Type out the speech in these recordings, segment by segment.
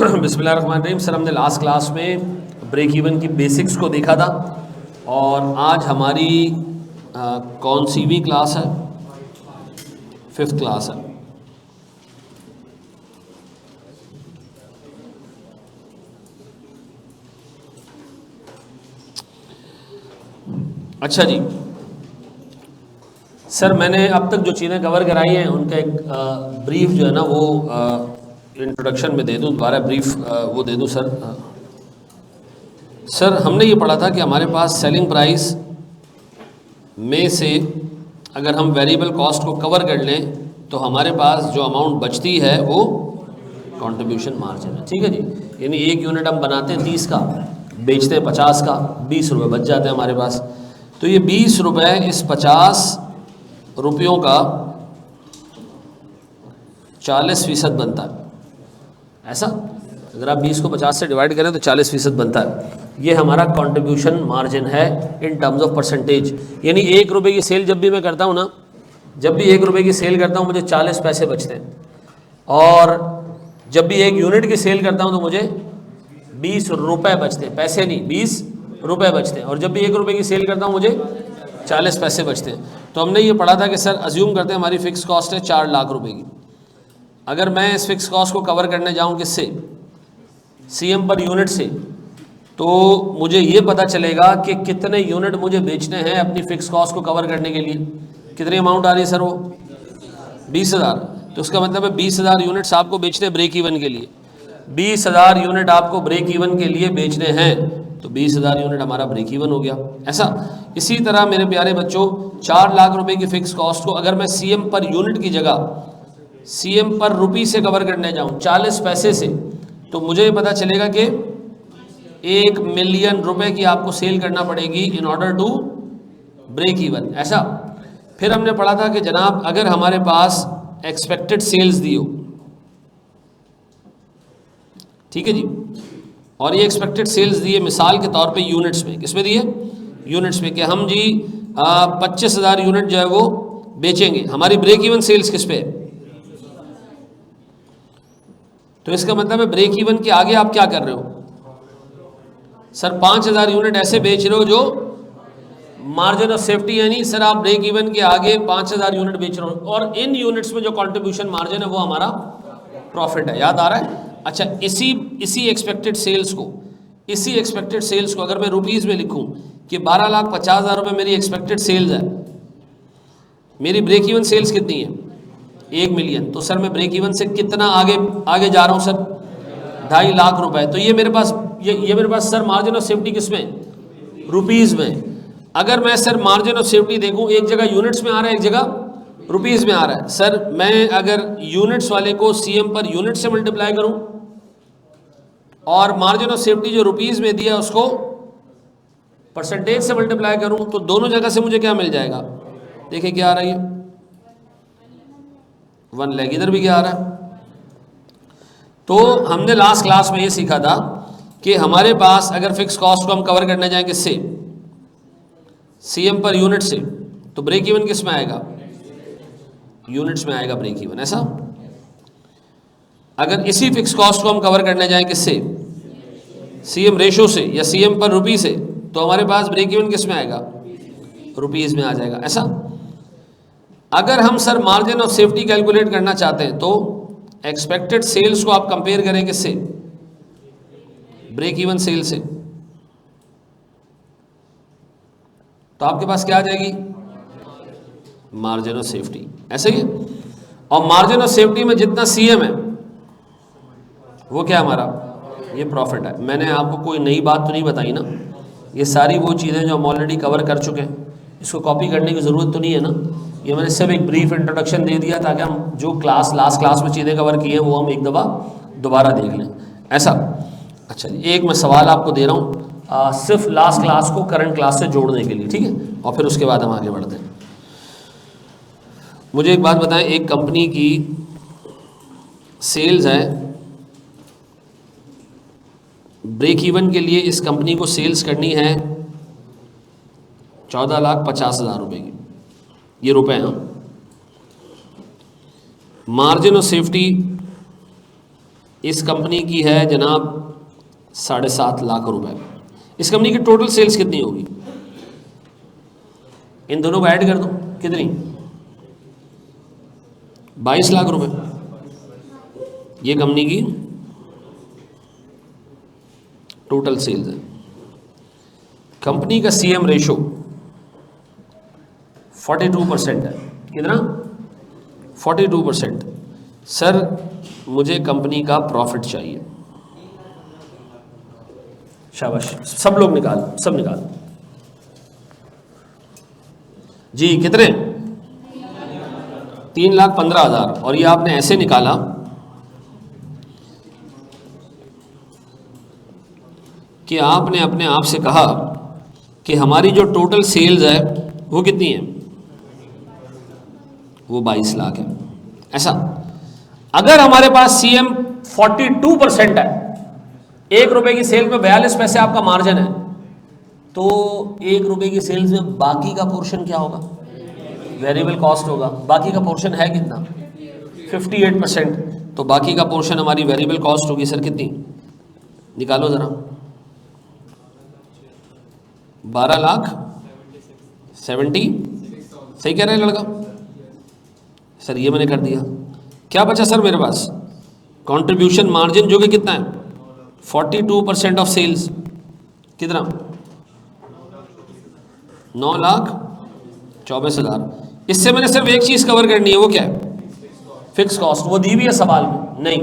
बिस्मिल्लाहिर्रहमानिर्रहीम। सर, हमने last class में ब्रेक इवन की बेसिक्स को देखा था और आज हमारी कौन सी भी क्लास है? 5th क्लास है। अच्छा जी सर, मैंने अब तक जो चीज़ें कवर कराई हैं उनका एक ब्रीफ जो है ना वो इंट्रोडक्शन में दे दूं, दोबारा ब्रीफ वो दे दूं सर। सर, हमने ये पढ़ा था कि हमारे पास सेलिंग प्राइस में से अगर हम वेरिएबल कॉस्ट को कवर कर लें तो हमारे पास जो अमाउंट बचती है वो कंट्रीब्यूशन मार्जिन है। ठीक है जी, यानी एक यूनिट हम बनाते हैं 30 का, बेचते हैं 50 का, 20 रुपये बच जाते हैं हमारे पास। तो ये 20 रुपये इस 50 रुपयों का 40% बनता है। ऐसा अगर आप 20 को 50 से डिवाइड करें तो 40% बनता है। ये हमारा कंट्रीब्यूशन मार्जिन है इन टर्म्स ऑफ परसेंटेज। यानी 1 रुपये की सेल जब भी मैं करता हूँ ना, जब भी 1 रुपये की सेल करता हूँ मुझे 40 पैसे बचते हैं, और जब भी 1 यूनिट की सेल करता हूँ तो मुझे 20 रुपये बचते हैं। पैसे नहीं, 20 रुपये बचते हैं। और जब भी 1 रुपये की सेल करता हूँ मुझे 40 पैसे बचते हैं। तो हमने ये पढ़ा था कि सर अज्यूम करते हैं हमारी फ़िक्स कॉस्ट है 4 लाख रुपए की। अगर मैं इस फिक्स कॉस्ट को कवर करने जाऊँ किससे? सीएम पर यूनिट से, तो मुझे ये पता चलेगा कि कितने यूनिट मुझे बेचने हैं अपनी फ़िक्स कॉस्ट को कवर करने के लिए। कितनी अमाउंट आ रही है सर? वो 20,000। तो उसका मतलब है 20,000 यूनिट्स आपको बेचने ब्रेक इवन के लिए। 20,000 यूनिट आपको ब्रेक इवन के लिए बेचने हैं, तो 20,000 यूनिट हमारा ब्रेक इवन हो गया। ऐसा इसी तरह मेरे प्यारे बच्चों, 4 लाख रुपए की फ़िक्स कॉस्ट को अगर मैं सीएम पर यूनिट की जगह सीएम पर रुपी से कवर करने जाऊं 40 पैसे से, तो मुझे ये पता चलेगा कि 1 मिलियन रुपए की आपको सेल करना पड़ेगी in order to break even. ऐसा फिर हमने पढ़ा था कि जनाब अगर हमारे पास एक्सपेक्टेड सेल्स दी हो, ठीक है जी, और ये एक्सपेक्टेड सेल्स दिए मिसाल के तौर पे यूनिट्स में, किस में दिए? यूनिट्स में, कि हम जी 25,000 यूनिट जो है वो बेचेंगे। हमारी ब्रेक इवन सेल्स किस पे है? तो इसका मतलब है ब्रेक इवन के आगे आप क्या कर रहे हो सर? 5,000 यूनिट ऐसे बेच रहे हो जो मार्जिन ऑफ सेफ्टी, यानी सर आप ब्रेक इवन के आगे 5,000 यूनिट बेच रहे हो, और इन यूनिट्स में जो कंट्रीब्यूशन मार्जिन है वो हमारा प्रॉफिट है। याद आ रहा है? अच्छा, इसी एक्सपेक्टेड सेल्स को अगर मैं रुपीज़ में लिखूं कि 12,50,000 रुपये मेरी एक्सपेक्टेड सेल्स है, मेरी ब्रेक इवन सेल्स कितनी है? 1 मिलियन। तो सर मैं ब्रेक इवन से कितना आगे जा रहा हूँ सर? 2.5 लाख रुपए। तो ये मेरे पास सर मार्जिन ऑफ सेफ्टी किस में? रुपीज़ में। अगर मैं सर मार्जिन ऑफ सेफ्टी देखूँ, एक जगह यूनिट्स में आ रहा है, एक जगह रुपीज़ में आ रहा है। सर मैं अगर यूनिट्स वाले को सीएम पर यूनिट से मल्टीप्लाई करूँ और मार्जिन ऑफ सेफ्टी जो रुपीज़ में दिया उसको परसेंटेज से मल्टीप्लाई करूँ, तो दोनों जगह से मुझे क्या मिल जाएगा? देखिए क्या आ रहा है, 1 लाख। इधर भी क्या आ रहा है? तो हमने लास्ट क्लास में ये सीखा था कि हमारे पास अगर फिक्स कॉस्ट को हम कवर करने जाएं किससे? सीएम पर यूनिट से, तो ब्रेक इवन किस में आएगा? यूनिट्स में आएगा ब्रेक इवन। ऐसा अगर इसी फिक्स कॉस्ट को हम कवर करने जाएं किससे? सीएम रेशो से या सीएम पर रुपी से, तो हमारे पास ब्रेक इवन किस में आएगा? रुपीज़ में आ जाएगा। ऐसा अगर हम sir margin of safety calculate करना चाहते हैं तो एक्सपेक्टेड सेल्स को आप कंपेयर करें किससे? ब्रेक इवन सेल से, तो आपके पास क्या आ जाएगी? Margin of safety. ऐसे ही, और मार्जिन ऑफ सेफ्टी में जितना सीएम है वो क्या हमारा? ये प्रॉफिट है। मैंने आपको कोई नई बात तो नहीं बताई ना? ये सारी वो चीज़ें जो हम ऑलरेडी कवर कर चुके हैं, इसको कॉपी करने की ज़रूरत तो नहीं है ना? ये मैंने सिर्फ एक ब्रीफ इंट्रोडक्शन दे दिया ताकि हम जो लास्ट क्लास में चीज़ें कवर की हैं वो हम एक दफ़ा दोबारा देख लें। ऐसा अच्छा जी, एक मैं सवाल आपको दे रहा हूँ सिर्फ लास्ट क्लास को करंट क्लास से जोड़ने के लिए, ठीक है? और फिर उसके बाद हम आगे बढ़ते हैं। मुझे एक बात बताएं, एक कंपनी की सेल्स है, ब्रेक इवन के लिए इस कंपनी को सेल्स करनी है 14,50,000 रुपये की। ये रुपए हैं। मार्जिन ऑफ सेफ्टी इस कंपनी की है जनाब 7.5 लाख रुपए। इस कंपनी की टोटल सेल्स कितनी होगी? इन दोनों को ऐड कर दो, कितनी? 22 लाख रुपए। ये कंपनी की टोटल सेल्स है। कंपनी का सीएम रेशो 42% है। कितना? 42%। सर मुझे कंपनी का प्रॉफिट चाहिए। शाबाश, सब लोग निकाल, सब निकाल जी। कितने? 3,15,000। और ये आपने ऐसे निकाला कि आपने अपने आप से कहा कि हमारी जो टोटल सेल्स है वो कितनी है? वो 22 लाख है। ऐसा अगर हमारे पास सीएम 42% है, 1 रुपए की सेल में 42 पैसे आपका मार्जिन है, तो 1 रुपए की सेल्स में बाकी का पोर्शन क्या होगा? वेरिएबल कॉस्ट होगा। बाकी का पोर्शन है कितना? 58%। तो बाकी का पोर्शन हमारी वेरिएबल कॉस्ट होगी सर कितनी? निकालो जरा। 12,70,000। सही कह रहे हैं लड़का? सर ये मैंने कर दिया। क्या बचा सर मेरे पास? कंट्रीब्यूशन मार्जिन जो कि कितना है? 42% ऑफ सेल्स। कितना? 9,24,000। इससे मैंने सिर्फ एक चीज कवर करनी है, वो क्या है? Fix cost. वो दी भी है सवाल में? नहीं।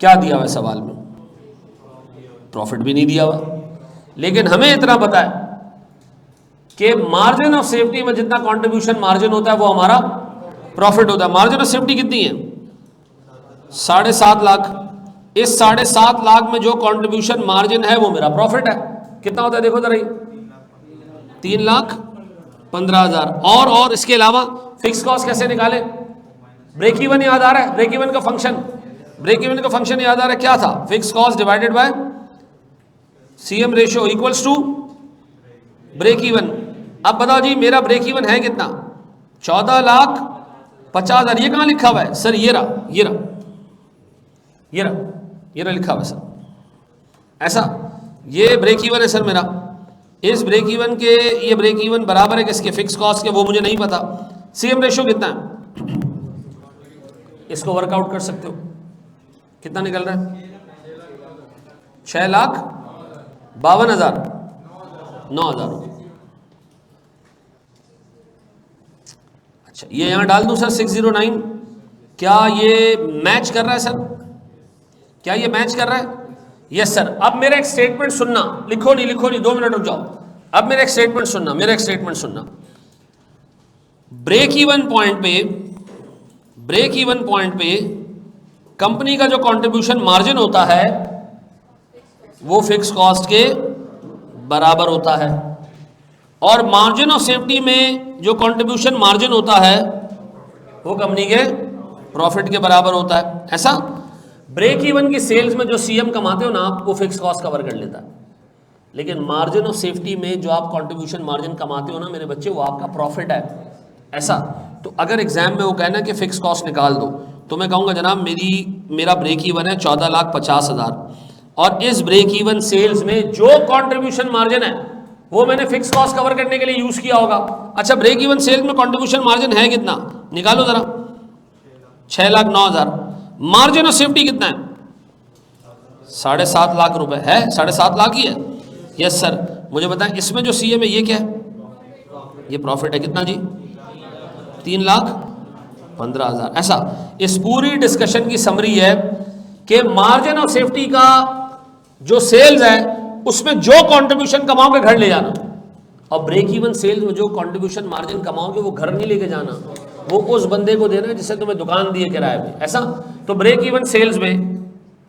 क्या दिया हुआ है सवाल में? प्रॉफिट भी नहीं दिया हुआ। लेकिन हमें इतना पता है कि मार्जिन ऑफ सेफ्टी में जितना कंट्रीब्यूशन मार्जिन होता है वो हमारा प्रॉफिट होता है। मार्जिन ऑफ सेफ्टी कितनी है? 7.5 लाख। इस 7.5 लाख में जो कंट्रीब्यूशन मार्जिन है वो मेरा प्रॉफिट है। कितना होता है देखो जरा, 3,15,000। और इसके अलावा फिक्स कॉस्ट कैसे निकाले? ब्रेक इवन याद आ रहा है? ब्रेक इवन का फंक्शन, ब्रेक इवन का फंक्शन याद आ रहा है? क्या था? Fix cost divided by CM ratio equals to break even. अब बताओ जी मेरा ब्रेक इवन है कितना? 14,50,000। ये कहां लिखा हुआ है सर? ये रहा लिखा हुआ है सर। ऐसा ये ब्रेक इवन है सर मेरा। इस ब्रेक इवन के ये ब्रेक इवन बराबर है किसके? फिक्स कॉस्ट के। वो मुझे नहीं पता। सीएम रेशियो कितना है? इसको वर्कआउट कर सकते हो। कितना निकल रहा है? 6,52,000, 9,000। अच्छा ये यहां डाल दूं सर 609। क्या ये मैच कर रहा है सर? क्या ये मैच कर रहा है? Yes sir. अब मेरा एक स्टेटमेंट सुनना, लिखो नहीं 2 मिनट रुक जाओ। अब मेरा एक स्टेटमेंट सुनना, ब्रेक इवन पॉइंट पे कंपनी का जो कंट्रीब्यूशन मार्जिन होता है वो फिक्स कॉस्ट के बराबर होता है, और मार्जिन ऑफ सेफ्टी में जो कंट्रीब्यूशन मार्जिन होता है वो कंपनी के प्रॉफिट के बराबर होता है। ऐसा ब्रेक इवन की सेल्स में जो सीएम कमाते हो ना आप, वो फिक्स कॉस्ट कवर कर लेता है। लेकिन मार्जिन ऑफ सेफ्टी में जो आप कंट्रीब्यूशन मार्जिन कमाते हो ना मेरे बच्चे, वो आपका प्रॉफिट है। ऐसा तो अगर एग्जाम में वो कहना कि फिक्स कॉस्ट निकाल दो, तो मैं कहूँगा जनाब मेरा ब्रेक इवन है 14,50,000, और इस ब्रेक इवन सेल्स में जो कंट्रीब्यूशन मार्जिन है वो मैंने फिक्स कॉस्ट कवर करने के लिए यूज किया होगा। अच्छा ब्रेक इवन सेल्स में कंट्रीब्यूशन मार्जिन है कितना? निकालो जरा। 6,09,000। मार्जिन ऑफ सेफ्टी कितना है? 7.5 लाख रुपए है। 7.5 लाख ही है। Yes sir. मुझे बताएं इसमें जो सीएम है ये क्या है? ये प्रॉफिट है। कितना जी? 3,15,000। ऐसा इस पूरी डिस्कशन की समरी है कि मार्जिन ऑफ सेफ्टी का जो सेल्स है उसमें जो कंट्रीब्यूशन कमाओगे घर ले जाना, और ब्रेक इवन सेल्स में जो कंट्रीब्यूशन मार्जिन कमाओगे वो घर नहीं लेके जाना, वो उस बंदे को देना जिससे तुम्हें दुकान दी है किराए पे। ऐसा तो ब्रेक इवन सेल्स में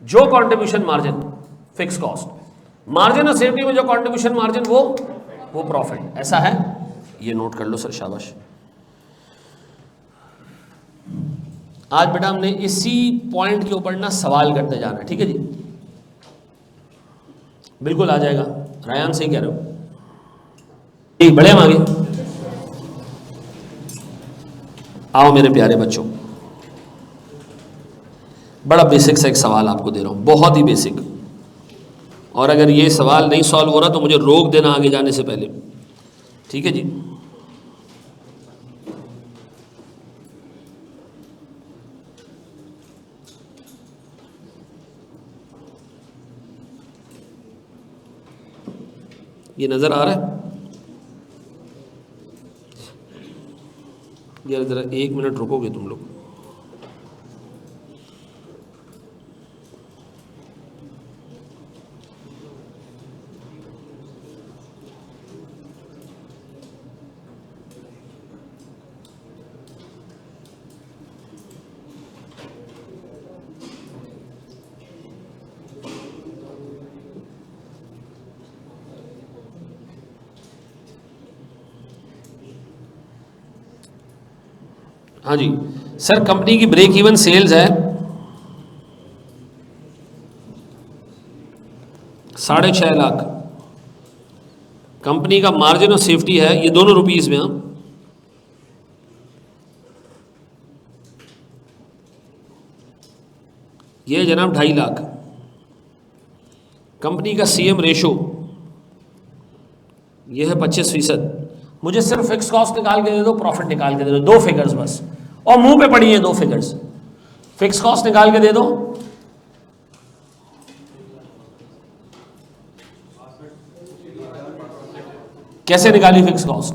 जो contribution margin fix cost, margin of safety में जो कंट्रीब्यूशन मार्जिन वो प्रॉफिट। ऐसा है, ये नोट कर लो सर। शाबाश। आज बेटा हमने इसी पॉइंट के ऊपर ना सवाल करते जाना है, ठीक है जी? बिल्कुल आ जाएगा। रायान सही कह रहे हो। ठीक, बढ़े हम आगे। आओ मेरे प्यारे बच्चों, बड़ा बेसिक सा एक सवाल आपको दे रहा हूँ, बहुत ही बेसिक, और अगर ये सवाल नहीं सॉल्व हो रहा तो मुझे रोक देना आगे जाने से पहले, ठीक है जी। ये नज़र आ रहा है? यार ज़रा 1 मिनट रुकोगे तुम लोग? हाँ जी सर, कंपनी की ब्रेक इवन सेल्स है 6.5 लाख, कंपनी का मार्जिन और सेफ्टी है, ये दोनों रुपीस में। हाँ, ये जनाब 2.5 लाख, कंपनी का सीएम रेशो ये है 25%। मुझे सिर्फ फिक्स कॉस्ट निकाल के दे दो, प्रॉफिट निकाल के दे दो, 2 फिगर्स बस, और मुंह पे पड़ी है 2 फिगर्स। फिक्स कॉस्ट निकाल के दे दो, कैसे निकाली फिक्स कॉस्ट?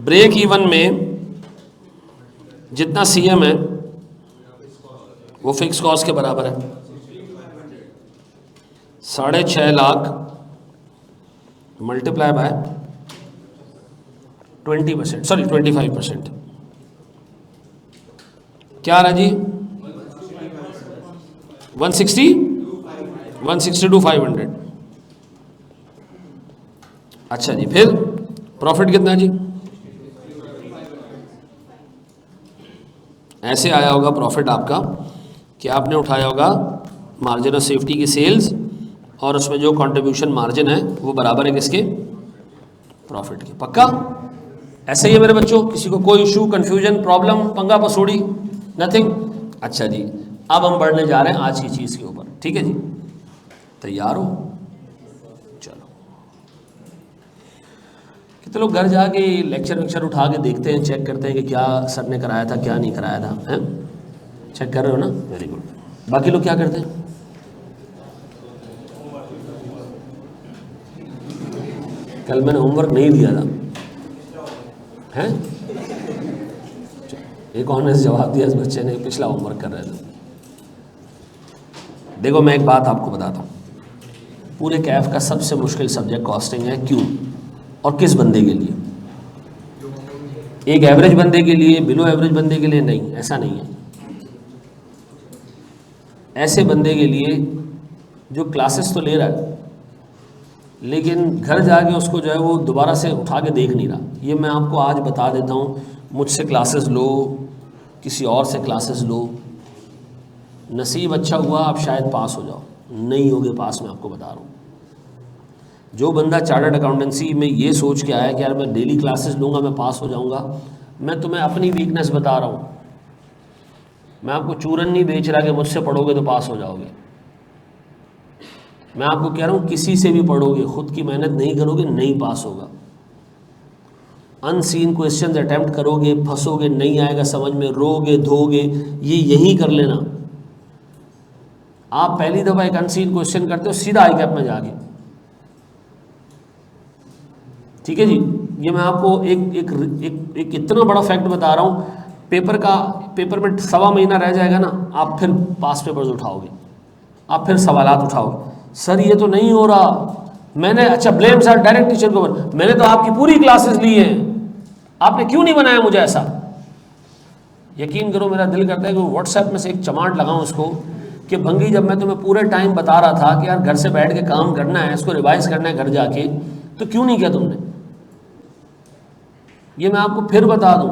ब्रेक इवन में जितना सीएम है वो फिक्स कॉस्ट के बराबर है। 6.5 लाख मल्टीप्लाई बाय 20%, सॉरी 25%, क्या आ रहा जी? 160 अच्छा जी, फिर प्रॉफिट कितना जी? ऐसे आया होगा प्रॉफिट आपका कि आपने उठाया होगा मार्जिन ऑफ सेफ्टी की सेल्स, और उसमें जो कंट्रीब्यूशन मार्जिन है वो बराबर है किसके? प्रॉफिट के। पक्का ऐसे ही है मेरे बच्चों? किसी को कोई इशू, कंफ्यूजन, प्रॉब्लम, पंगा पसूड़ी? नथिंग। अच्छा जी, अब हम बढ़ने जा रहे हैं आज की चीज़ के ऊपर, ठीक है जी? तैयार हो? चलो, कितने लोग घर जाके लेक्चर उठा के देखते हैं, चेक करते हैं कि क्या सर ने कराया था, क्या नहीं कराया था? हैं, चेक कर रहे हो ना? Very good. बाकी लोग क्या करते हैं? कल मैंने होमवर्क नहीं दिया था, हैं? एक ऑनेस्ट जवाब दिया इस बच्चे ने, पिछला होमवर्क कर रहे थे। देखो मैं एक बात आपको बताता हूँ, पूरे कैफ का सबसे मुश्किल सब्जेक्ट कॉस्टिंग है। क्यों और किस बंदे के लिए? एक एवरेज बंदे के लिए, बिलो एवरेज बंदे के लिए नहीं, ऐसा नहीं है। ऐसे बंदे के लिए जो क्लासेस तो ले रहा है लेकिन घर जाके उसको जो है वो दोबारा से उठा के देख नहीं रहा। ये मैं आपको आज बता देता हूँ, मुझसे क्लासेस लो, किसी और से क्लासेस लो, नसीब अच्छा हुआ आप शायद पास हो जाओ, नहीं होगे पास, मैं आपको बता रहा हूँ। जो बंदा चार्टर्ड अकाउंटेंसी में ये सोच के आया कि यार मैं डेली क्लासेस लूँगा मैं पास हो जाऊँगा, मैं तुम्हें अपनी वीकनेस बता रहा हूँ। मैं आपको चूरन नहीं बेच रहा कि मुझसे पढ़ोगे तो पास हो जाओगे। मैं आपको कह रहा हूँ किसी से भी पढ़ोगे, खुद की मेहनत नहीं करोगे, नहीं पास होगा। अनसीन क्वेश्चंस अटेम्प्ट करोगे, फंसोगे, नहीं आएगा समझ में, रोगे धोगे, ये यही कर लेना। आप पहली दफ़ा एक अनसीन क्वेश्चन करते हो सीधा आई कैप में जाके, ठीक है जी? ये मैं आपको एक इतना बड़ा फैक्ट बता रहा हूँ, पेपर में 1.25 महीना रह जाएगा ना, आप फिर पास पेपर्स उठाओगे, आप फिर सवालात उठाओगे। सर ये तो नहीं हो रहा, मैंने, अच्छा ब्लेम सर डायरेक्ट टीचर को, मैंने तो आपकी पूरी क्लासेस ली हैं, आपने क्यों नहीं बनाया मुझे ऐसा? यकीन करो मेरा दिल करता है कि व्हाट्सएप में से एक चमाट लगाऊं उसको कि भंगी, जब मैं तुम्हें पूरे टाइम बता रहा था कि यार घर से बैठ के काम करना है, इसको रिवाइज करना है घर जाके, तो क्यों नहीं किया तुमने? ये मैं आपको फिर बता दूं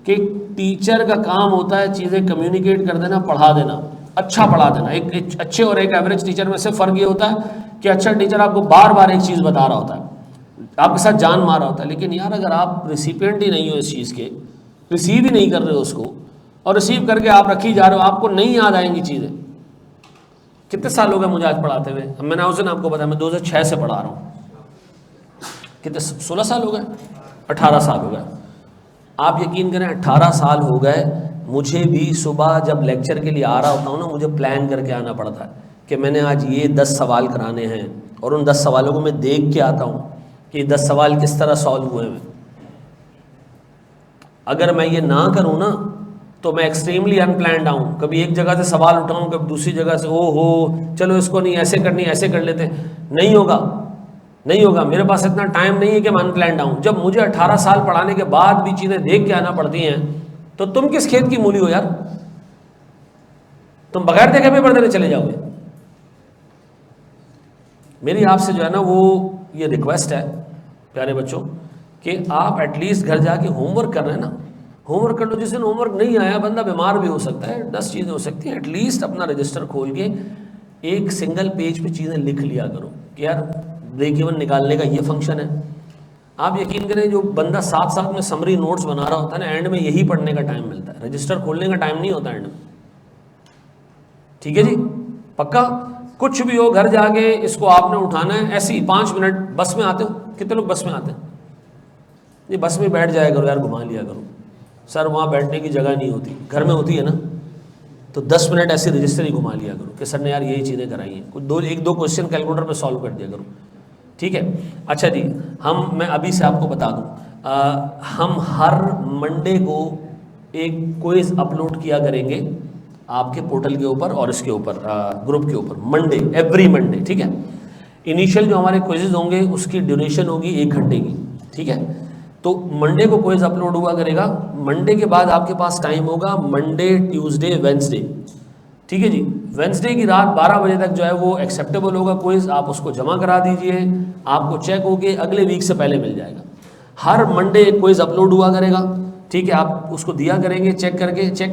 कि टीचर का काम होता है चीज़ें कम्युनिकेट कर देना, पढ़ा देना, अच्छा पढ़ा देना। एक अच्छे और एक एवरेज टीचर में से फ़र्क ये होता है कि अच्छा टीचर आपको बार बार एक चीज़ बता रहा होता है, आपके साथ जान मार रहा होता है। लेकिन यार अगर आप रिसिपिएंट ही नहीं हो इस चीज़ के, रिसीव ही नहीं कर रहे हो उसको, और रिसीव करके आप रखी जा रहे हो, आपको नहीं याद आएंगी चीज़ें। कितने साल हो गए मुझे आज पढ़ाते हुए? मैंने उस दिन आपको बताया मैं 2006 से पढ़ा रहा हूँ। कितने 16 साल हो गए, 18 साल हो गए। आप यकीन करें 18 साल हो गए, मुझे भी सुबह जब लेक्चर के लिए आ रहा होता हूँ ना, मुझे प्लान करके आना पड़ता है कि मैंने आज ये 10 सवाल कराने हैं, और उन 10 सवालों को मैं देख के आता हूँ कि 10 सवाल किस तरह सॉल्व हुए हैं। अगर मैं ये ना करूँ ना तो मैं एक्सट्रीमली अनप्लान्ड आऊँ, कभी एक जगह से सवाल उठाऊँ, कभी दूसरी जगह से, ओ हो चलो इसको नहीं ऐसे करनी, ऐसे कर लेते हैं। नहीं होगा, नहीं होगा, मेरे पास इतना टाइम नहीं है कि मैं अनप्लान्ड आऊँ। जब मुझे 18 साल पढ़ाने के बाद भी चीज़ें देख के आना पड़ती हैं, तो तुम किस खेत की मूली हो यार? तुम बगैर देखे पेपर देने चले जाओगे। मेरी आपसे जो है ना वो ये रिक्वेस्ट है प्यारे बच्चों कि आप एटलीस्ट घर जाके होमवर्क कर रहे हैं ना, होमवर्क कर लो। जिस दिन होमवर्क नहीं आया, बंदा बीमार भी हो सकता है, 10 चीज़ें हो सकती हैं, एटलीस्ट अपना रजिस्टर खोल के एक सिंगल पेज पे चीज़ें लिख लिया करो कि यार ब्रेक इवन निकालने का ये फंक्शन है। आप यकीन करें, जो बंदा साथ साथ में समरी नोट्स बना रहा होता है ना, एंड में यही पढ़ने का टाइम मिलता है, रजिस्टर खोलने का टाइम नहीं होता एंड में। ठीक है जी, पक्का? कुछ भी हो, घर जाके इसको आपने उठाना है। ऐसे ही 5 मिनट, बस में आते हो, कितने लोग बस में आते हैं? ये बस में बैठ जाया करो यार, घुमा लिया करो। सर वहाँ बैठने की जगह नहीं होती, घर में होती है ना, तो 10 मिनट ऐसे रजिस्टर ही घुमा लिया करो कि सर ने यार यही चीज़ें कराई हैं, कुछ एक दो क्वेश्चन कैलकुलेटर पे सॉल्व कर दिया करो। ठीक है, अच्छा जी, मैं अभी से आपको बता दूं, हम हर मंडे को एक क्विज अपलोड किया करेंगे आपके पोर्टल के ऊपर और इसके ऊपर ग्रुप के ऊपर, मंडे, एवरी मंडे। ठीक है, इनिशियल जो हमारे क्विजेज होंगे उसकी ड्यूरेशन होगी 1 घंटे की। ठीक है, तो मंडे को क्विज अपलोड हुआ करेगा। मंडे के बाद आपके पास टाइम होगा मंडे, ट्यूसडे, वेंसडे। ठीक है जी, वेंसडे की रात 12 बजे तक जो है वो एक्सेप्टेबल होगा क्विज, आप उसको जमा करा दीजिए, आपको चेक होके अगले वीक से पहले मिल जाएगा। हर मंडे एक क्विज अपलोड हुआ करेगा। ठीक है, आप उसको दिया करेंगे, चेक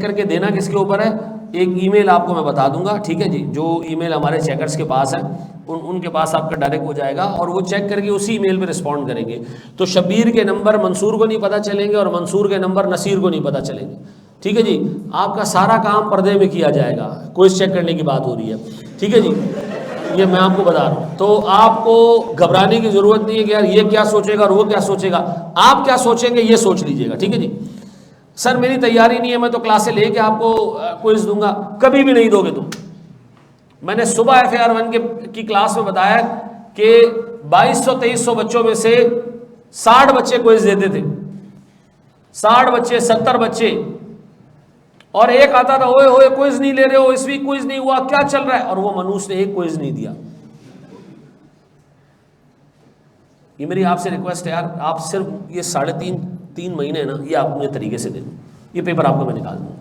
करके देना किसके ऊपर है, एक ईमेल आपको मैं बता दूंगा। ठीक है जी, जो ईमेल हमारे चेकर्स के पास है उनके पास आपका डायरेक्ट हो जाएगा, और वो चेक करके उसी ईमेल पे रिस्पॉन्ड करेंगे। तो शब्बीर के नंबर मंसूर को नहीं पता चलेंगे, और मंसूर के नंबर नसीर को नहीं पता चलेंगे। ठीक है जी, आपका सारा काम पर्दे में किया जाएगा, क्विज चेक करने की बात हो रही है। ठीक है जी, ये मैं आपको बता रहा हूँ, तो आपको घबराने की जरूरत नहीं है कि यार ये क्या सोचेगा और वो क्या सोचेगा। आप क्या सोचेंगे ये सोच लीजिएगा। ठीक है जी, सर मेरी तैयारी नहीं है, मैं तो क्लासे लेके आपको क्विज दूंगा, कभी भी नहीं दोगे तुम। मैंने सुबह FAR1 की क्लास में बताया कि 2200-2300 बच्चों में से 60 बच्चे क्विज देते थे, 60 बच्चे, 70 बच्चे, और एक आता था, ओए ओए क्विज नहीं ले रहे हो, इस वीक क्विज नहीं हुआ, क्या चल रहा है? और वो मनुष्य ने एक क्विज नहीं दिया। ये मेरी आपसे रिक्वेस्ट है यार, आप सिर्फ ये 3.5 महीने ना, ये आप मुझे तरीके से दे दो, ये पेपर आपको मैं निकाल दूंगा।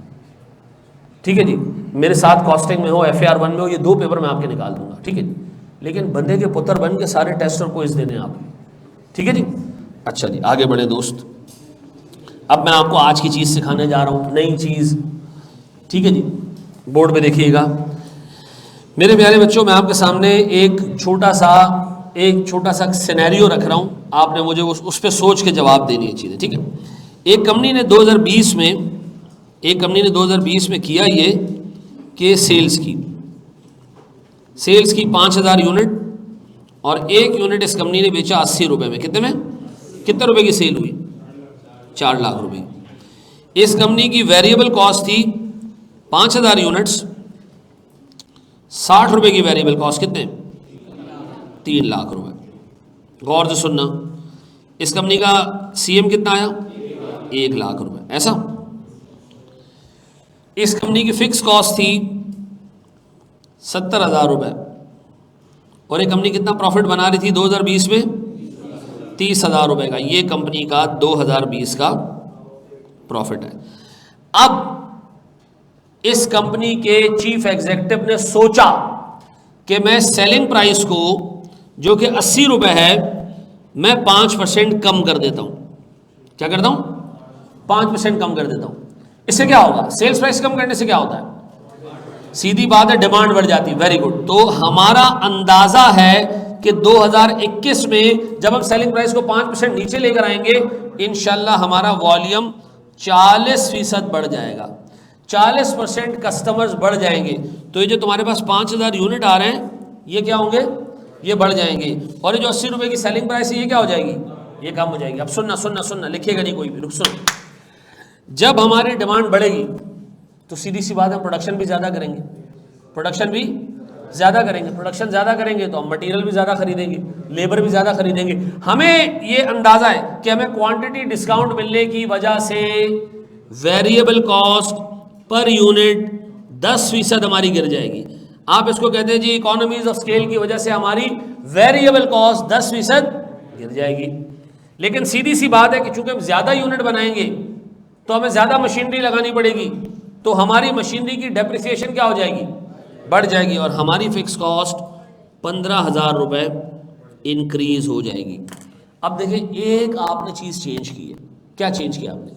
ठीक है जी, मेरे साथ कॉस्टिंग में हो, FAR1 में हो, ये 2 पेपर मैं आपके निकाल दूंगा। ठीक है, लेकिन बंदे के पुत्र बन के सारे टेस्ट और क्विज देने आप। ठीक है जी, अच्छा जी, आगे बढ़े दोस्त। अब मैं आपको आज की चीज़ सिखाने जा रहा हूँ, नई चीज़। ठीक है जी, बोर्ड पे देखिएगा मेरे प्यारे बच्चों, मैं आपके सामने एक छोटा सा सिनेरियो रख रहा हूँ, आपने मुझे उस पर सोच के जवाब देनी है चीज़ें। ठीक है, एक कंपनी ने 2020 में किया ये कि सेल्स की 5000 यूनिट, और एक यूनिट इस कंपनी ने बेचा 80 रुपये में। कितने रुपए की सेल हुई? 4 लाख रुपए। इस कंपनी की वेरिएबल कॉस्ट थी 5000 यूनिट्स, 60 रुपए की वेरिएबल कॉस्ट, कितने? 3 लाख रुपए। गौर से सुनना, इस कंपनी का CM कितना आया? 1 लाख रुपए। ऐसा, इस कंपनी की फिक्स कॉस्ट थी 70,000 रुपए, और ये कंपनी कितना प्रॉफिट बना रही थी 2020 में? 30,000 रुपए का। ये कंपनी का 2020 का प्रॉफिट है। अब इस कंपनी के चीफ एग्जीक्यूटिव ने सोचा कि मैं सेलिंग प्राइस को, जो कि 80 रुपए है, मैं 5% कम कर देता हूं। क्या करता हूं? 5% कम कर देता हूं। इससे क्या होगा? सेल्स प्राइस कम करने से क्या होता है? सीधी बात है, डिमांड बढ़ जाती है। Very good. तो हमारा अंदाजा है कि 2021 में जब हम सेलिंग प्राइस को 5% नीचे लेकर आएंगे, इंशाल्लाह हमारा वॉल्यूम 40% बढ़ जाएगा। 40% कस्टमर्स बढ़ जाएंगे तो ये जो तुम्हारे पास 5000 यूनिट आ रहे हैं ये क्या होंगे, ये बढ़ जाएंगे। और ये जो 80 रुपये की सेलिंग प्राइस है ये क्या हो जाएगी, ये कम हो जाएगी। अब सुनना सुनना सुनना, लिखिएगा नहीं कोई भी, रुक सुनो। जब हमारी डिमांड बढ़ेगी तो सीधी सी बात है प्रोडक्शन भी ज़्यादा करेंगे, प्रोडक्शन भी ज़्यादा करेंगे, प्रोडक्शन ज़्यादा करेंगे तो हम मटेरियल भी ज़्यादा खरीदेंगे, लेबर भी ज़्यादा खरीदेंगे। हमें ये अंदाज़ा है कि हमें क्वांटिटी डिस्काउंट मिलने की वजह से वेरिएबल कॉस्ट पर यूनिट 10% हमारी गिर जाएगी। आप इसको कहते हैं जी इकोनॉमीज ऑफ स्केल की वजह से हमारी वेरिएबल कॉस्ट 10% गिर जाएगी। लेकिन सीधी सी बात है कि चूंकि हम ज़्यादा यूनिट बनाएंगे तो हमें ज़्यादा मशीनरी लगानी पड़ेगी, तो हमारी मशीनरी की डेप्रिसिएशन क्या हो जाएगी, बढ़ जाएगी, और हमारी फिक्स कॉस्ट 15,000 रुपये इंक्रीज हो जाएगी। अब देखिए एक आपने चीज़ चेंज की है, क्या चेंज किया आपने,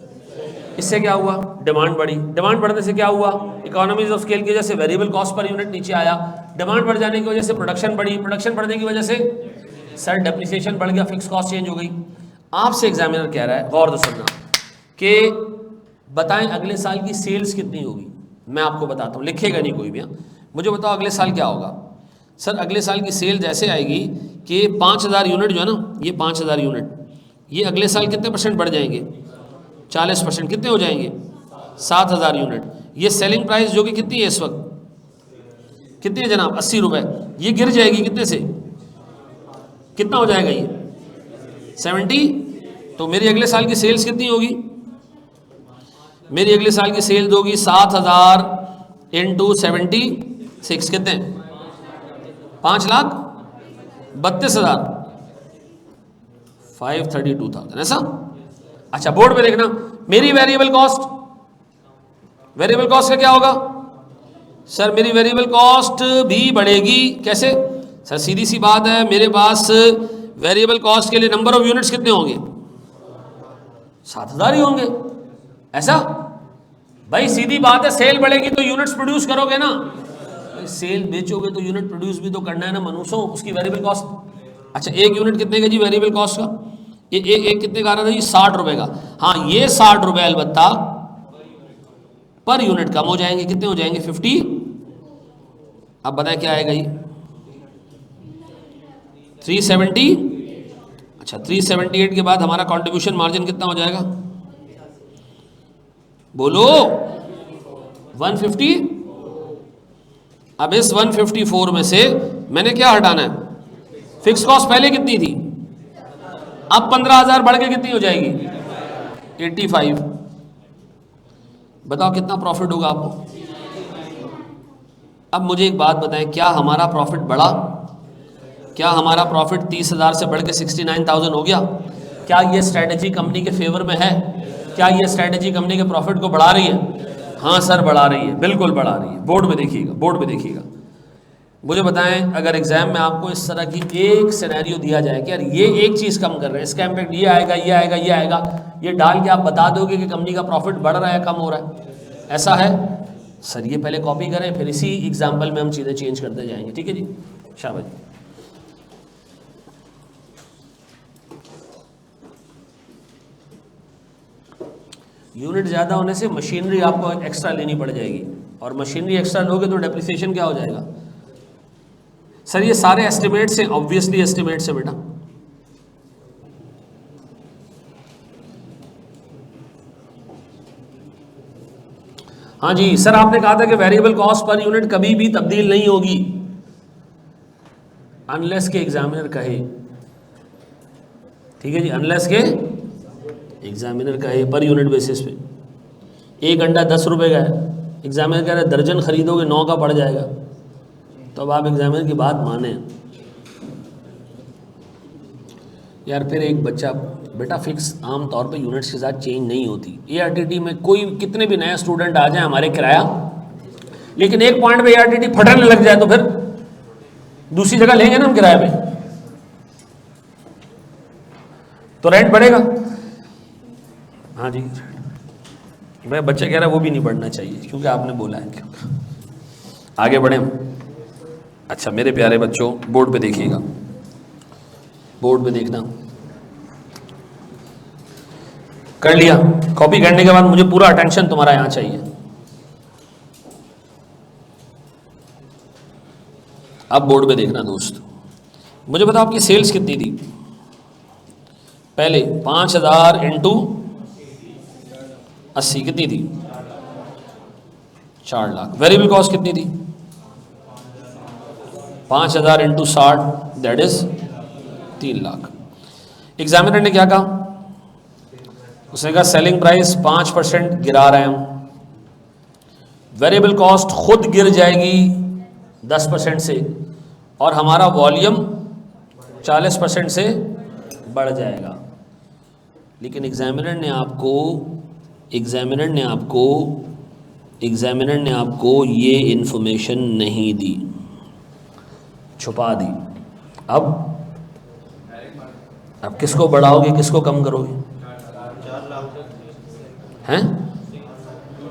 इससे क्या हुआ, डिमांड बढ़ी, डिमांड बढ़ने से क्या हुआ, इकोनॉमीज ऑफ स्केल की वजह से वेरिएबल कॉस्ट पर यूनिट नीचे आया, डिमांड बढ़ जाने की वजह से प्रोडक्शन बढ़ी, प्रोडक्शन बढ़ने की वजह से सर डेप्रिसिएशन बढ़ गया, फिक्स कॉस्ट चेंज हो गई। आपसे एग्जामिनर कह रहा है, गौर से सुनना, कि बताएं अगले साल की सेल्स कितनी होगी। मैं आपको बताता हूँ, लिखेगा नहीं कोई भी, मुझे बताओ अगले साल क्या होगा। सर अगले साल की सेल जैसे आएगी कि 5000 यूनिट जो है ना, ये 5000 यूनिट ये अगले साल कितने परसेंट बढ़ जाएंगे, 40%, कितने हो जाएंगे, 7000 यूनिट। ये सेलिंग प्राइस जो कि कितनी है इस वक्त, कितनी है जनाब, 80 रुपये, ये गिर जाएगी कितने से, कितना हो जाएगा ये, 70। तो मेरी अगले साल की सेल्स कितनी होगी, मेरी अगले साल की सेल्स होगी 7000 इंटू 76, कितने, 5,32,000, 532,000, ऐसा। अच्छा बोर्ड पे देखना, मेरी वेरिएबल कॉस्ट, वेरिएबल कॉस्ट का क्या होगा, सर मेरी वेरिएबल कॉस्ट भी बढ़ेगी, कैसे, सर सीधी सी बात है मेरे पास वेरिएबल कॉस्ट के लिए नंबर ऑफ यूनिट्स कितने होंगे, 7,000 ही होंगे, ऐसा। भाई सीधी बात है, सेल बढ़ेगी तो यूनिट्स प्रोड्यूस करोगे ना, सेल बेचोगे तो यूनिट प्रोड्यूस भी तो करना है ना मनुष्यों, उसकी वेरिएबल कॉस्ट। अच्छा एक यूनिट कितने का जी वेरिएबल कॉस्ट का, एक कितने का आ रहा था जी, 60 रुपए का। हाँ ये 60 रुपए अलबत्ता पर यूनिट कम हो जाएंगे, कितने हो जाएंगे, 50। अब बताएं क्या आएगा ये, 370। अच्छा 378 के बाद हमारा कंट्रीब्यूशन मार्जिन कितना हो जाएगा, बोलो 150। अब इस 154 में से मैंने क्या हटाना है, फिक्स कॉस्ट पहले कितनी थी, अब 15,000 बढ़ के कितनी हो जाएगी, 85। बताओ कितना प्रॉफिट होगा आपको। अब मुझे एक बात बताएं, क्या हमारा प्रॉफिट बढ़ा, क्या हमारा प्रॉफिट 30,000 से बढ़ के 69,000 हो गया, क्या ये स्ट्रैटेजी कंपनी के फेवर में है, क्या ये स्ट्रैटेजी कंपनी के प्रॉफिट को बढ़ा रही है, हाँ सर बढ़ा रही है, बिल्कुल बढ़ा रही है। बोर्ड में देखिएगा, बोर्ड में देखिएगा। मुझे बताएं अगर एग्जाम में आपको इस तरह की एक सिनेरियो दिया जाए कि यार ये एक चीज़ कम कर रहे हैं, इसका इम्पैक्ट ये आएगा ये आएगा ये आएगा, ये डाल के आप बता दोगे कि कंपनी का प्रॉफिट बढ़ रहा है कम हो रहा है, ऐसा है सर, ये पहले कॉपी करें फिर इसी एग्जाम्पल में हम चीज़ें चेंज करते जाएंगे, ठीक है जी, शाबाश। यूनिट ज़्यादा होने से मशीनरी आपको एक्स्ट्रा लेनी पड़ जाएगी, और मशीनरी एक्स्ट्रा लोगे तो डेप्रिसिएशन क्या हो जाएगा। सर ये सारे एस्टिमेट्स हैं, ऑब्वियसली एस्टिमेट्स है बेटा। हाँ जी सर आपने कहा था कि वेरिएबल कॉस्ट पर यूनिट कभी भी तब्दील नहीं होगी अनलेस के एग्जामिनर कहे, ठीक है जी, अनलेस के एग्जामिनर कहे पर यूनिट बेसिस पे। एक अंडा 10 रुपए का है, एग्जामिनर कह रहा है दर्जन खरीदोगे 9 का पड़ जाएगा, तो अब आप एग्जामिनर की बात माने यार। फिर एक बच्चा, बेटा फिक्स आम तौर पे यूनिट्स के साथ चेंज नहीं होती। एआरटीटी में कोई कितने भी नए स्टूडेंट आ जाए हमारे किराया, लेकिन एक पॉइंट पे एआरटीटी फटने लग जाए तो फिर दूसरी जगह लेंगे ना हम किराए पे, तो रेंट बढ़ेगा। हाँ जी भाई बच्चा कह रहा है वो भी नहीं बढ़ना चाहिए क्योंकि आपने बोला है। आगे बढ़े। अच्छा मेरे प्यारे बच्चों बोर्ड पे देखिएगा, बोर्ड पे देखना। कर लिया, कॉपी करने के बाद मुझे पूरा अटेंशन तुम्हारा यहाँ चाहिए। अब बोर्ड पे देखना दोस्त, मुझे बताओ आपकी सेल्स कितनी थी पहले? 5000 इंटू 80 कितनी थी? 4 लाख। वेरिएबल कॉस्ट कितनी थी? 5000 into 60 that is 3 lakh. Examiner ने क्या कहा? उसने कहा सेलिंग प्राइस 5% गिरा रहे हैं हम, वेरिएबल कॉस्ट खुद गिर जाएगी 10% से और हमारा वॉल्यूम 40% से बढ़ जाएगा। लेकिन एग्जामिनर ने आपको ये इंफॉर्मेशन नहीं दी, छुपा दी। अब किसको बढ़ाओगे, किसको कम करोगे? हैं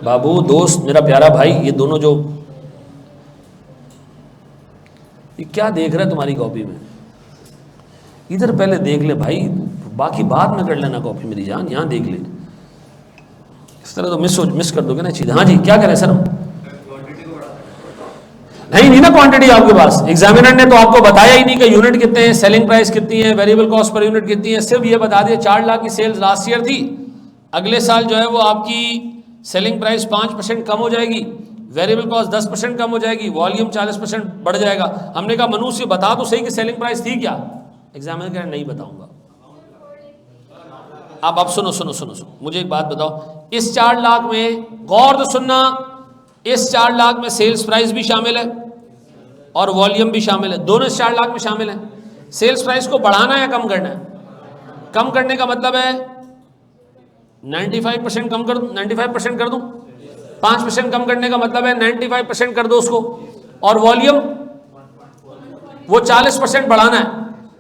बाबू, दोस्त, मेरा प्यारा भाई, ये दोनों जो ये क्या देख रहा है तुम्हारी कॉपी में? इधर पहले देख ले भाई, बाकी बाद में कर लेना कॉपी मेरी जान, यहाँ देख ले। इस तरह तो मिस कर दोगे ना चीज़। हाँ जी, क्या करें सर हम? नहीं ना क्वांटिटी आपके पास। एग्जामिनर ने तो आपको बताया ही नहीं कि यूनिट कितने हैं, सेलिंग प्राइस कितनी है, वेरिएबल कॉस्ट पर यूनिट कितनी है, सिर्फ ये बता दिया 4 लाख की सेल्स लास्ट ईयर थी, अगले साल जो है वो आपकी सेलिंग प्राइस 5% कम हो जाएगी, वेरिएबल कॉस्ट 10% कम हो जाएगी, वॉल्यूम 40% बढ़ जाएगा। हमने कहा मनुष्य बता तो सही कि सेलिंग प्राइस थी क्या? एग्जामिनर कह रहे नहीं बताऊंगा। अब सुनो, मुझे एक बात बताओ, इस 4 लाख में गौर से सुनना, इस 4 लाख में सेल्स प्राइस भी शामिल है और वॉल्यूम भी शामिल है, दोनों इस 4 लाख में शामिल है। सेल्स प्राइस को बढ़ाना है या कम करना है? कम करने का मतलब है 95% कम कर दूं, 95% कर दूं। 5% कम करने का मतलब है 95% कर दो उसको, और वॉल्यूम वो 40% बढ़ाना है।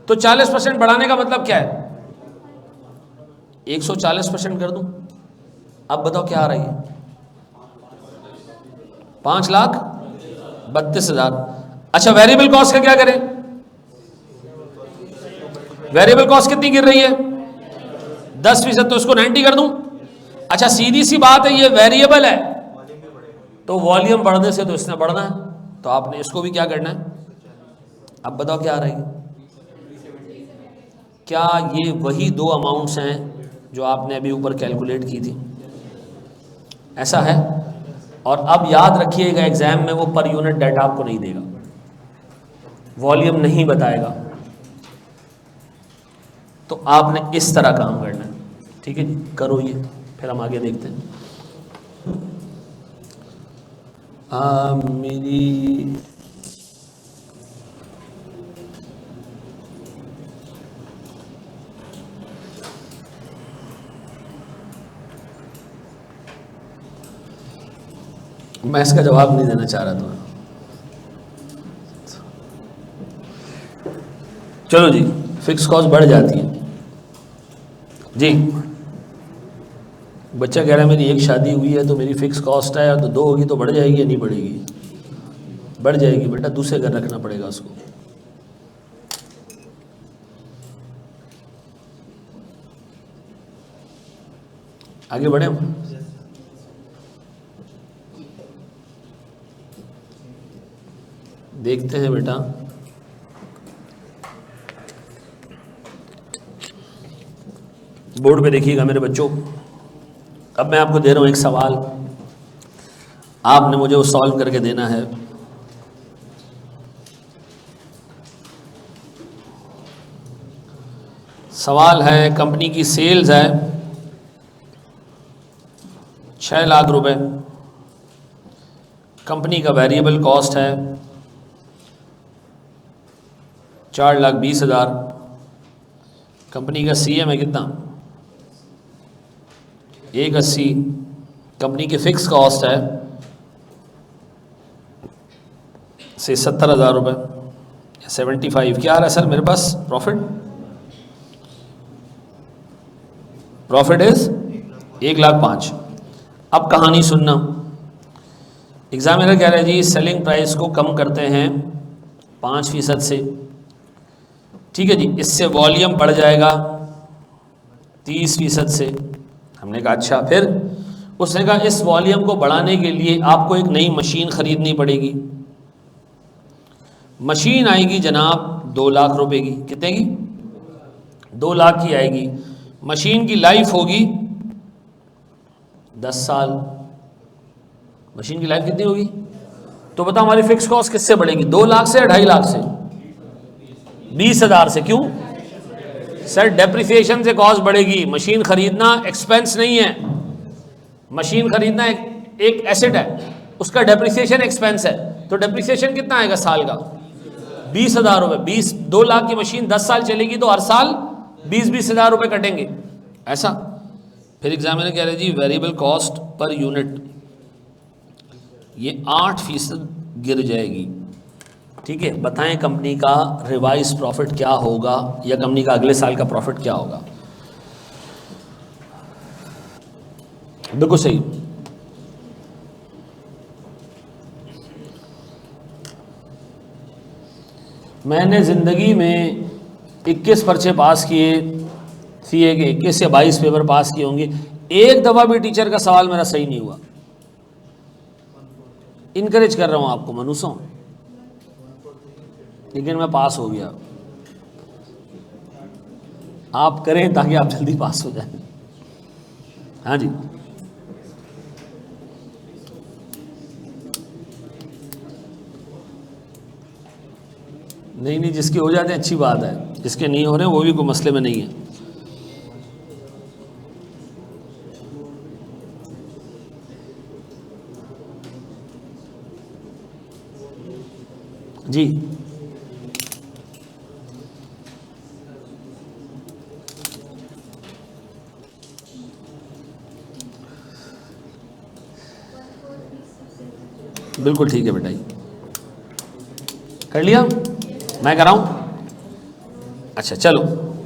तो 40% बढ़ाने का मतलब क्या है? 140% कर दूं। अब बताओ क्या आ रही है? 5,32,000। अच्छा, वेरिएबल कॉस्ट का क्या करें? वेरिएबल कॉस्ट कितनी गिर रही है? 10%, तो इसको 90 कर दूं। अच्छा, सीधी सी बात है, ये वेरिएबल है तो वॉल्यूम बढ़ने से तो इसने बढ़ना है, तो आपने इसको भी क्या करना है? अब बताओ क्या आ रही है? क्या ये वही 2 अमाउंट्स हैं जो आपने अभी ऊपर कैलकुलेट की थी? ऐसा है। और अब याद रखिएगा, एग्जाम में वो पर यूनिट डाटा आपको नहीं देगा, वॉल्यूम नहीं बताएगा, तो आपने इस तरह काम करना है। ठीक है जी, करो ये, फिर हम आगे देखते हैं। मेरी मैं इसका जवाब नहीं देना चाह रहा था। चलो जी, फिक्स कॉस्ट बढ़ जाती है जी। बच्चा कह रहा है मेरी एक शादी हुई है तो मेरी फिक्स कॉस्ट है, तो 2 होगी तो बढ़ जाएगी या नहीं बढ़ेगी? बढ़ जाएगी बेटा, दूसरे घर रखना पड़ेगा उसको। आगे बढ़े हम। देखते हैं बेटा, बोर्ड पे देखिएगा मेरे बच्चों। अब मैं आपको दे रहा हूं एक सवाल, आपने मुझे वो सॉल्व करके देना है। सवाल है, कंपनी की सेल्स है 6 लाख रुपए, कंपनी का वेरिएबल कॉस्ट है 4,20,000, कंपनी का सीएम है कितना? 180, कंपनी की फिक्स कॉस्ट है से 70,000 रुपये, 75। क्या आ रहा है सर मेरे पास? Profit is 1,05,000। अब कहानी सुनना। एग्जामिनर कह रहे हैं जी सेलिंग प्राइस को कम करते हैं 5% से, ठीक है जी, इससे वॉल्यूम बढ़ जाएगा 30% से। हमने कहा अच्छा, फिर उसने कहा इस वॉल्यूम को बढ़ाने के लिए आपको एक नई मशीन खरीदनी पड़ेगी। मशीन आएगी जनाब 2 लाख रुपए की, कितने की? 2 लाख की आएगी। मशीन की लाइफ होगी 10 साल। मशीन की लाइफ कितनी होगी? तो बताओ हमारी फिक्स कॉस्ट किससे बढ़ेगी, 2 लाख से या 2.5 लाख से? 20,000 से। क्यों सर? डेप्रिसिएशन से कॉस्ट बढ़ेगी। मशीन खरीदना एक्सपेंस नहीं है, मशीन खरीदना एक एसेट है, उसका डेप्रिसिएशन एक्सपेंस है। तो डेप्रिसिएशन कितना आएगा साल का? 20,000 रुपये। 2 लाख की मशीन 10 साल चलेगी तो हर साल 20-20 हज़ार रुपये कटेंगे, ऐसा। फिर एग्जामिनर कह रहे जी वेरिएबल कॉस्ट पर यूनिट ये 8% गिर जाएगी, ठीक है। बताएं कंपनी का रिवाइज प्रॉफिट क्या होगा, या कंपनी का अगले साल का प्रॉफिट क्या होगा? बिल्कुल सही। मैंने ज़िंदगी में 21 पर्चे पास किए, सीए के 21 या 22 पेपर पास किए होंगे, एक दफ़ा भी टीचर का सवाल मेरा सही नहीं हुआ। इनकरेज कर रहा हूँ आपको मनुष्यों, लेकिन मैं पास हो गया। आप करें ताकि आप जल्दी पास हो जाएं। हाँ जी, नहीं, जिसके हो जाते हैं अच्छी बात है, जिसके नहीं हो रहे वो भी कोई मसले में नहीं है। जी बिल्कुल ठीक है बेटा, कर लिया, मैं कराऊं? अच्छा चलो,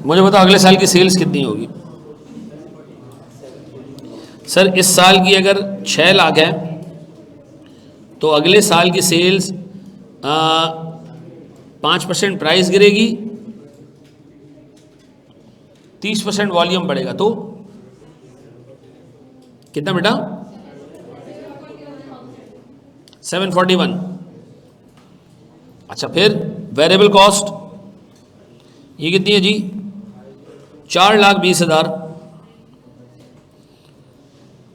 मुझे बताओ अगले साल की सेल्स कितनी होगी? सर इस साल की अगर 6 लाख है तो अगले साल की सेल्स 5% प्राइस गिरेगी, 30% वॉल्यूम बढ़ेगा, तो कितना बेटा? 741। अच्छा फिर वेरिएबल कॉस्ट ये कितनी है जी? 4,20,000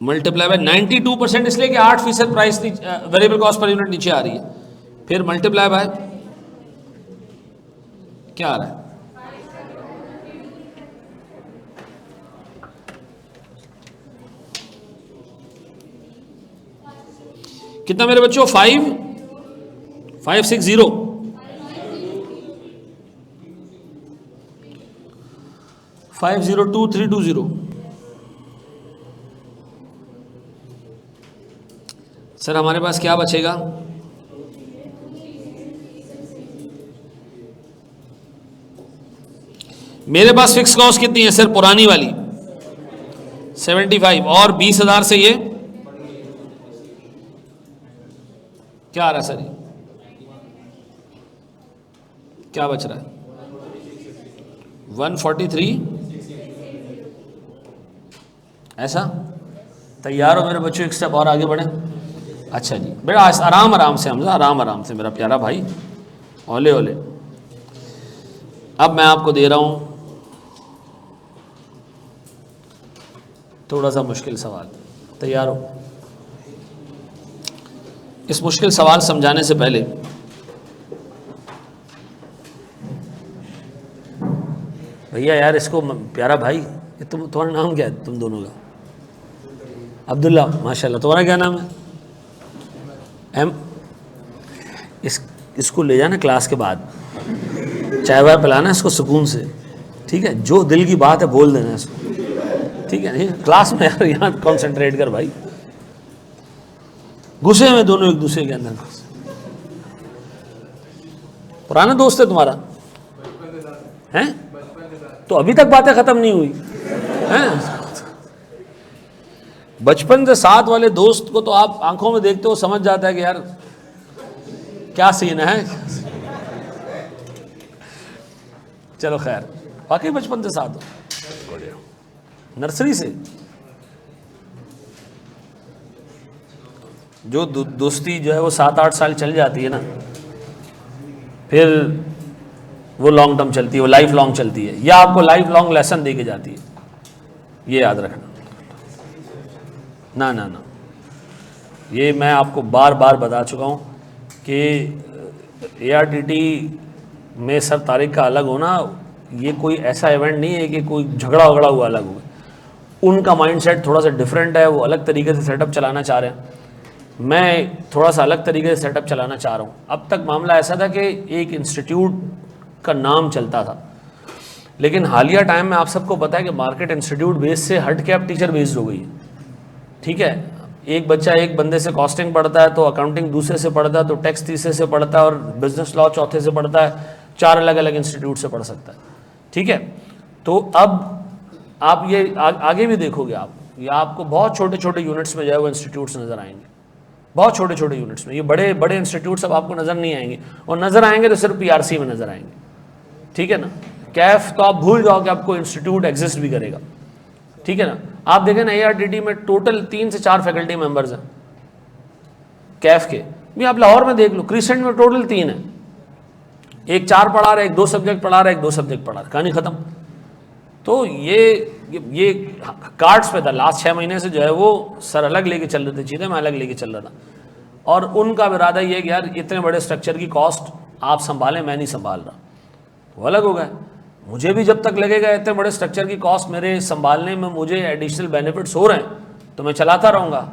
मल्टीप्लाई बाय 92%, इसलिए कि 8% price variable cost per unit नीचे आ रही है। फिर मल्टीप्लाई बाय क्या आ रहा है? कितना मेरे बच्चों? 5,560 5,02,320। सर हमारे पास क्या बचेगा? मेरे पास फिक्स कॉस्ट कितनी है सर? पुरानी वाली 75 और 20,000 से ये क्या आ रहा है सर? क्या बच रहा है? 143। ऐसा तैयार हो मेरे बच्चों? एक स्टेप और आगे बढ़े। अच्छा जी बेटा आराम आराम से हमजा, आराम आराम से मेरा प्यारा भाई, ओले ओले। अब मैं आपको दे रहा हूं थोड़ा सा मुश्किल सवाल, तैयार हो? इस मुश्किल सवाल समझाने से पहले भैया यार इसको, प्यारा भाई तुम्हारा नाम क्या है तुम दोनों का? अब्दुल्ला, माशाल्लाह। तुम्हारा क्या नाम है? एम। इसको ले जाना क्लास के बाद, चाय वाय पिलाना इसको सुकून से, ठीक है? जो दिल की बात है बोल देना इसको, ठीक है? नहीं क्लास में यार, यहाँ कॉन्सेंट्रेट कर भाई, गुस्से में दोनों एक दूसरे के अंदर। पुराना दोस्त है तुम्हारा? हैं? तो अभी तक बातें खत्म नहीं हुई हैं? बचपन से साथ वाले दोस्त को तो आप आंखों में देखते हो, समझ जाता है कि यार क्या सीन है। चलो खैर, वाकई बचपन से साथ हो, नर्सरी से जो दोस्ती जो है वो 7-8 साल चल जाती है ना, फिर वो लॉन्ग टर्म चलती है, वो लाइफ लॉन्ग चलती है, या आपको लाइफ लॉन्ग लेसन दे के जाती है। ये याद रखना। ना ना ना, ये मैं आपको बार बार बता चुका हूँ कि ARTT में सर तारिक का अलग होना ये कोई ऐसा इवेंट नहीं है कि कोई झगड़ा वगड़ा हुआ अलग हुआ। उनका माइंडसेट थोड़ा सा डिफरेंट है, वो अलग तरीके से सेटअप चलाना चाह रहे हैं, मैं थोड़ा सा अलग तरीके से सेटअप चलाना चाह रहा हूँ। अब तक मामला ऐसा था कि एक इंस्टीट्यूट का नाम चलता था, लेकिन हालिया टाइम में आप सबको पता है कि मार्केट इंस्टीट्यूट बेस से हट के अब टीचर बेस्ड हो गई है। ठीक है, एक बच्चा एक बंदे से कॉस्टिंग पढ़ता है, तो अकाउंटिंग दूसरे से पढ़ता है, तो टैक्स तीसरे से पढ़ता है, और बिजनेस लॉ चौथे से पढ़ता है, 4 अलग अलग इंस्टीट्यूट से पढ़ सकता है। ठीक है, तो अब आप ये आगे भी देखोगे आप, ये आपको बहुत छोटे छोटे यूनिट्स में जो है वो इंस्टीट्यूट्स नज़र आएंगे, बहुत छोटे छोटे यूनिट्स में। ये बड़े बड़े इंस्टीट्यूट्स अब आपको नज़र नहीं आएंगे, और नज़र आएंगे तो सिर्फ PRC में नज़र आएंगे। ठीक है ना, कैफ तो आप भूल जाओ कि आपको इंस्टीट्यूट एग्जिस्ट भी करेगा। ठीक है ना, आप देखें ना ARTT में टोटल 3 से 4 फैकल्टी मेंबर्स हैं कैफ के भी। आप लाहौर में देख लो, क्रिसेंट में टोटल 3 है, एक 4 पढ़ा रहा है, एक 2 सब्जेक्ट पढ़ा रहा है, एक 2 सब्जेक्ट पढ़ा रहा है, कहानी खत्म। तो ये कार्ड्स पे था। लास्ट 6 महीने से जो है वो सर अलग लेके चल रहे थे चीज़ें, मैं अलग लेके चल रहा था, और उनका इरादा ये है कि यार इतने बड़े स्ट्रक्चर की कॉस्ट आप संभालें, मैं नहीं संभाल रहा। वो अलग हो गए। मुझे भी जब तक लगेगा इतने बड़े स्ट्रक्चर की कॉस्ट मेरे संभालने में मुझे एडिशनल बेनिफिट्स हो रहे हैं तो मैं चलाता रहूँगा।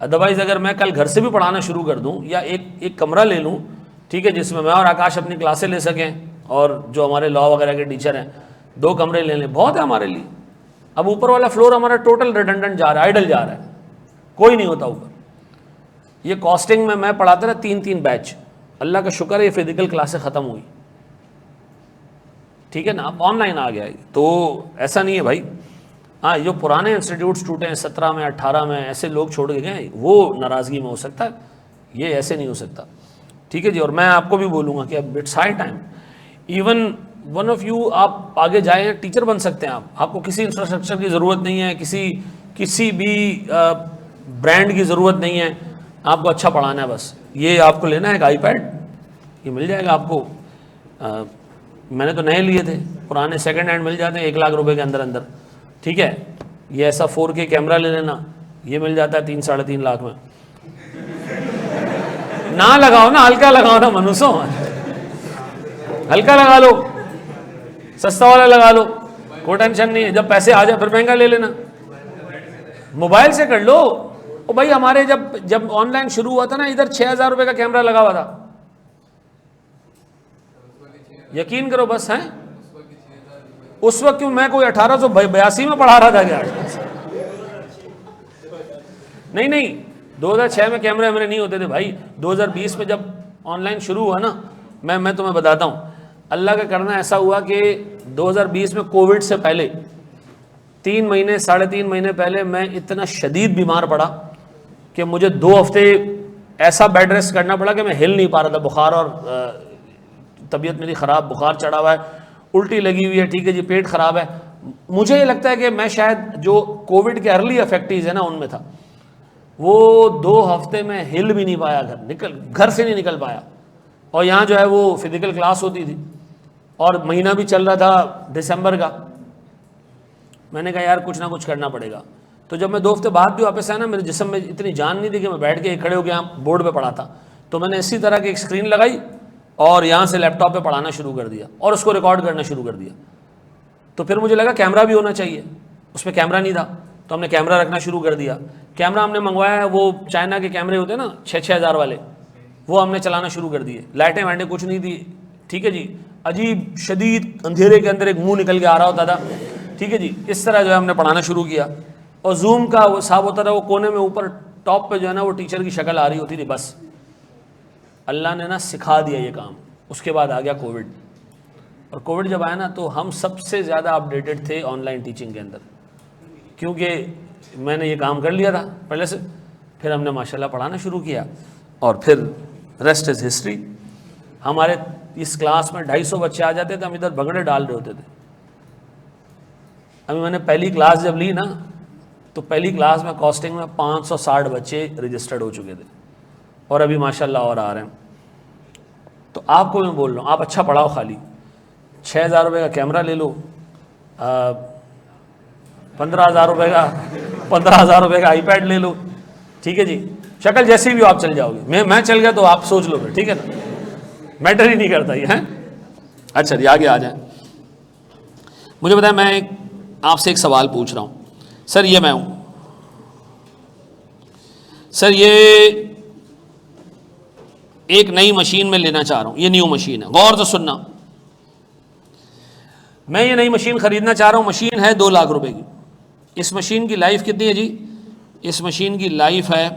अदरवाइज़ अगर मैं कल घर से भी पढ़ाना शुरू कर दूँ, या एक कमरा ले लूँ, ठीक है, जिसमें मैं और आकाश अपनी क्लासें ले सकें, और जो हमारे लॉ वगैरह के टीचर हैं 2 कमरे ले लें, बहुत है हमारे लिए। अब ऊपर वाला फ्लोर हमारा टोटल रिडंडेंट जा रहा है, आइडल जा रहा है, कोई नहीं होता ऊपर। ये कॉस्टिंग में मैं पढ़ाता था 3-3 बैच, अल्लाह का शुक्र है ये फिजिकल क्लासें ख़त्म हुई। ठीक है ना, अब ऑनलाइन आ गया है, तो ऐसा नहीं है भाई। हाँ, जो पुराने इंस्टीट्यूट्स टूटे हैं 17 में 18 में, ऐसे लोग छोड़ के गए, वो नाराज़गी में हो सकता है, ये ऐसे नहीं हो सकता। ठीक है जी, और मैं आपको भी बोलूँगा कि अब it's high time, even one of you आप आगे जाए टीचर बन सकते हैं। आपको किसी इंफ्रास्ट्रक्चर की ज़रूरत नहीं है, किसी भी ब्रांड की ज़रूरत नहीं है, आपको अच्छा पढ़ाना है बस। ये आपको लेना है एक iPad, ये मिल जाएगा आपको। मैंने तो नए लिए थे, पुराने सेकंड हैंड मिल जाते हैं 1 लाख रुपए के अंदर अंदर। ठीक है, ये ऐसा 4K कैमरा ले लेना, ये मिल जाता है 3-3.5 लाख में। ना लगाओ ना, हल्का लगाओ ना मनुष्यों, हल्का लगा लो, सस्ता वाला लगा लो, कोई टेंशन नहीं है। जब पैसे आ जाए फिर महंगा ले लेना, मोबाइल से कर लो। ओ भाई, हमारे जब ऑनलाइन शुरू हुआ था ना, इधर 6,000 रुपए का कैमरा लगा हुआ था, यकीन करो बस। हैं उस वक्त क्यों, मैं कोई 1882 में पढ़ा रहा था क्या? नहीं, 2006 में कैमरे मेरे नहीं होते थे भाई। 2020 में जब ऑनलाइन शुरू हुआ ना, मैं तुम्हें बताता हूँ, अल्लाह का करना ऐसा हुआ कि 2020 में कोविड से पहले 3 महीने 3.5 महीने पहले मैं इतना शदीद बीमार पड़ा कि मुझे 2 हफ्ते ऐसा बेड रेस्ट करना पड़ा कि मैं हिल नहीं पा रहा था। बुखार और तबीयत मेरी ख़राब, बुखार चढ़ा हुआ है, उल्टी लगी हुई है, ठीक है जी, पेट ख़राब है। मुझे ये लगता है कि मैं शायद जो कोविड के अर्ली इफेक्टिव्स है ना उनमें था। वो 2 हफ्ते में हिल भी नहीं पाया, घर से नहीं निकल पाया। और यहाँ जो है वो फिजिकल क्लास होती थी, और महीना भी चल रहा था दिसंबर का। मैंने कहा यार कुछ ना कुछ करना पड़ेगा। तो जब मैं 2 हफ्ते बाद भी वापस आया ना, मेरे जिस्म में इतनी जान नहीं थी कि मैं बैठ के खड़े हो गया बोर्ड पे पढ़ा था। तो मैंने इसी तरह की एक स्क्रीन लगाई और यहाँ से लैपटॉप पे पढ़ाना शुरू कर दिया, और उसको रिकॉर्ड करना शुरू कर दिया। तो फिर मुझे लगा कैमरा भी होना चाहिए, उसमें कैमरा नहीं था, तो हमने कैमरा रखना शुरू कर दिया। कैमरा हमने मंगवाया है, वो चाइना के कैमरे होते हैं ना 6-6 हज़ार वाले, वो हमने चलाना शुरू कर दिए। लाइटें वाइटें कुछ नहीं थी, ठीक है जी, अजीब शदीद अंधेरे के अंदर एक मुंह निकल के आ रहा होता था, ठीक है जी। इस तरह जो है हमने पढ़ाना शुरू किया, और जूम का वो साहब होता था, वो कोने में ऊपर टॉप पे जो है ना वो टीचर की शक्ल आ रही होती थी, बस अल्लाह ने ना सिखा दिया ये काम। उसके बाद आ गया कोविड, और कोविड जब आया ना तो हम सबसे ज़्यादा अपडेटेड थे ऑनलाइन टीचिंग के अंदर, क्योंकि मैंने ये काम कर लिया था पहले से। फिर हमने माशाल्लाह पढ़ाना शुरू किया, और फिर रेस्ट इज़ हिस्ट्री। हमारे इस क्लास में 250 बच्चे आ जाते थे, हम इधर भगड़े डाल रहे होते थे। अभी मैंने पहली क्लास जब ली ना, तो पहली क्लास में कॉस्टिंग में 560 बच्चे रजिस्टर्ड हो चुके थे, और अभी माशाल्लाह और आ रहे हैं। तो आपको मैं बोल रहा हूँ, आप अच्छा पढ़ाओ, खाली 6,000 रुपये का कैमरा ले लो, 15,000 रुपये का 15,000 रुपये का आईपैड ले लो, ठीक है जी, शक्ल जैसी भी हो आप चल जाओगे। मैं चल गया तो आप सोच लो फिर, ठीक है ना, मैटर ही नहीं करता ये है। अच्छा जी, आगे आ जाए। मुझे बताएं, मैं आपसे एक सवाल पूछ रहा हूँ सर, ये मैं हूँ सर, ये एक नई मशीन में लेना चाह रहा हूँ, ये न्यू मशीन है, गौर से सुनना, मैं ये नई मशीन खरीदना चाह रहा हूँ, मशीन है 2 लाख रुपए की। इस मशीन की लाइफ कितनी है जी? इस मशीन की लाइफ है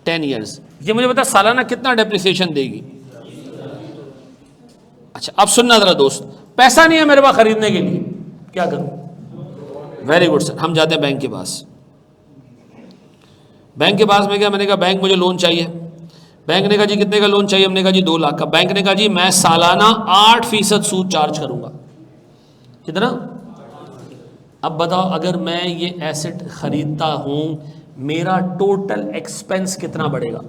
10 ईयर्स। ये मुझे बता सालाना कितना डेप्रिसिएशन देगी? अच्छा अब सुनना जरा दोस्त, पैसा नहीं है मेरे पास खरीदने के लिए, क्या करूं? वेरी गुड सर, हम जाते हैं बैंक के पास। बैंक के पास में क्या, मैंने कहा बैंक मुझे लोन चाहिए। बैंक ने कहा जी कितने का लोन चाहिए? हमने कहा जी 2 लाख का। बैंक ने कहा जी मैं सालाना 8% सूद चार्ज करूंगा। कितना? अब बताओ, अगर मैं ये एसेट खरीदता हूं, मेरा टोटल एक्सपेंस कितना बढ़ेगा?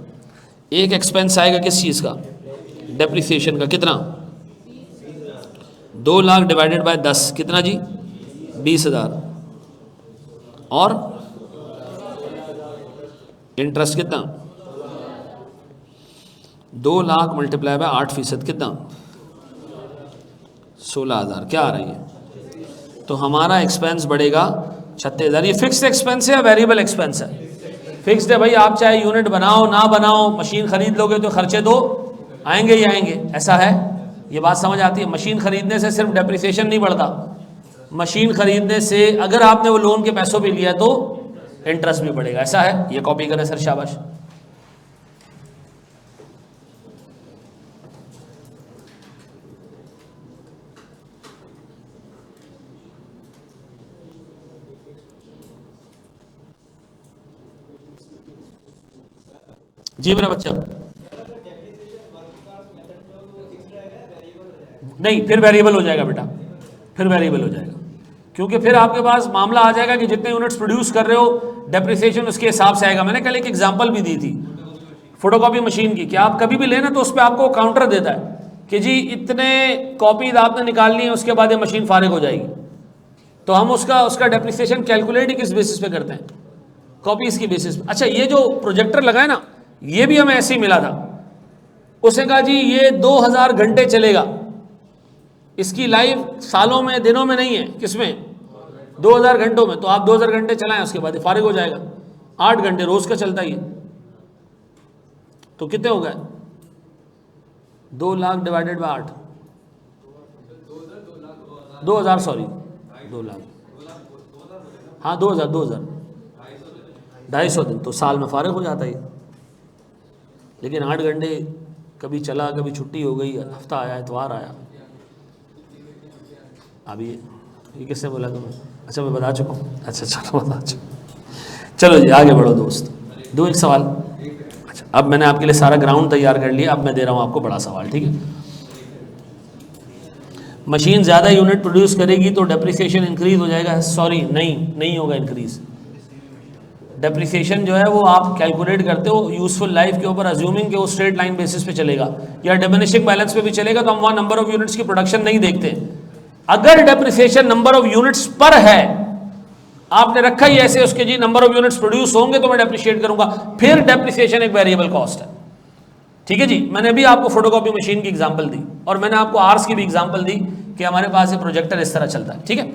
एक एक्सपेंस आएगा किस चीज का? डेप्रिसिएशन का। कितना? 2 लाख डिवाइडेड बाय 10, कितना जी? 20,000। और इंटरेस्ट कितना? 2 लाख मल्टीप्लाई बाय 8%, कितना? 16,000। क्या आ रही है? तो हमारा एक्सपेंस बढ़ेगा 36,000। ये फिक्स्ड एक्सपेंस है या वेरिएबल एक्सपेंस है? फिक्स्ड है भाई, आप चाहे यूनिट बनाओ ना बनाओ, मशीन खरीद लोगे तो खर्चे तो आएंगे ही आएंगे, ऐसा है। ये बात समझ आती है? मशीन खरीदने से सिर्फ डेप्रिसिएशन नहीं बढ़ता, मशीन खरीदने से अगर आपने वो लोन के पैसों पे लिया तो इंटरेस्ट भी बढ़ेगा, ऐसा है। ये कॉपी करें सर, शाबाश। जी मेरा बच्चा, नहीं फिर वेरिएबल हो जाएगा बेटा, फिर वेरिएबल हो जाएगा, क्योंकि फिर आपके पास मामला आ जाएगा कि जितने यूनिट्स प्रोड्यूस कर रहे हो डेप्रिसिएशन उसके हिसाब से आएगा। मैंने कल एक एग्जांपल भी दी थी फोटोकॉपी मशीन की, कि आप कभी भी लेना तो उस पर आपको काउंटर देता है कि जी इतने कॉपीज आपने निकालनी है, उसके बाद ये मशीन फारिग हो जाएगी। तो हम उसका डेप्रिसिएशन कैलकुलेट ही किस बेसिस पे करते हैं? कॉपीज की बेसिस पे। अच्छा, ये जो प्रोजेक्टर लगा है ना, ये भी हमें ऐसे ही मिला था। उसने कहा जी ये 2000 घंटे चलेगा, इसकी लाइफ सालों में दिनों में नहीं है, किसमें? 2000 घंटों में। तो आप 2000 घंटे चलाएं, उसके बाद फारिग हो जाएगा। 8 घंटे रोज का चलता ही है, तो कितने हो गए? 2 lakh divided by 8, 2000 sorry 2 lakh, हाँ 2000 250 दिन, तो साल में फारिग हो जाता है। लेकिन 8 घंटे कभी चला, कभी छुट्टी हो गई, हफ्ता आया, इतवार आया। अभी ये किसने बोला तुम्हें? अच्छा मैं बता चुका हूँ। अच्छा चलो बता चुका। चलो जी आगे बढ़ो दोस्त, दो एक सवाल। अच्छा अब मैंने आपके लिए सारा ग्राउंड तैयार कर लिया, अब मैं दे रहा हूँ आपको बड़ा सवाल, ठीक है? मशीन ज़्यादा यूनिट प्रोड्यूस करेगी तो डेप्रिसिएशन इंक्रीज हो जाएगा? सॉरी, नहीं होगा इंक्रीज। डेप्रिसिएशन जो है वो आप कैलकुलेट करते हो यूजफुल लाइफ के ऊपर, अज्यूमिंग कि वो स्ट्रेट लाइन बेसिस पे चलेगा या डिमिनिशिंग बैलेंस पे भी चलेगा, तो हम वहाँ नंबर ऑफ यूनिट्स की प्रोडक्शन नहीं देखते। अगर डेप्रिसिएशन नंबर ऑफ यूनिट्स पर है, आपने रखा ही ऐसे उसके जी नंबर ऑफ यूनिट्स प्रोड्यूस होंगे तो मैं डेप्रिशिएट करूंगा, फिर डेप्रिसिएशन एक वेरिएबल कॉस्ट है, ठीक है जी। मैंने भी आपको फोटोकॉपी मशीन की एग्जांपल दी और मैंने आपको आर्स की भी एग्जांपल दी कि हमारे पास ये प्रोजेक्टर इस तरह चलता है, ठीक है?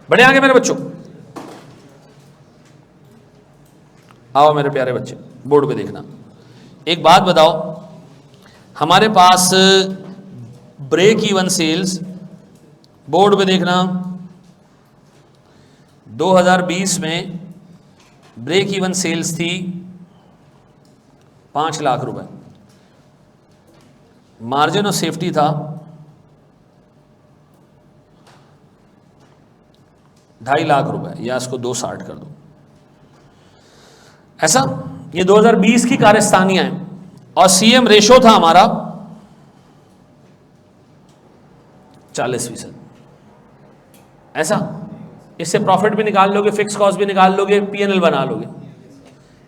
बढ़े आगे मेरे बच्चों, आओ मेरे प्यारे बच्चे, बोर्ड पे देखना। एक बात बताओ, हमारे पास ब्रेक इवन सेल्स, बोर्ड पे देखना, 2020 में ब्रेक इवन सेल्स थी 5 लाख रुपए, मार्जिन ऑफ सेफ्टी था 2.5 लाख रुपए, या इसको 260 कर दो, ऐसा। ये 2020 की कारस्तानियां हैं और सीएम रेशो था हमारा 40%, ऐसा। इससे प्रॉफिट भी निकाल लोगे, फिक्स कॉस्ट भी निकाल लोगे, पीएनएल बना लोगे।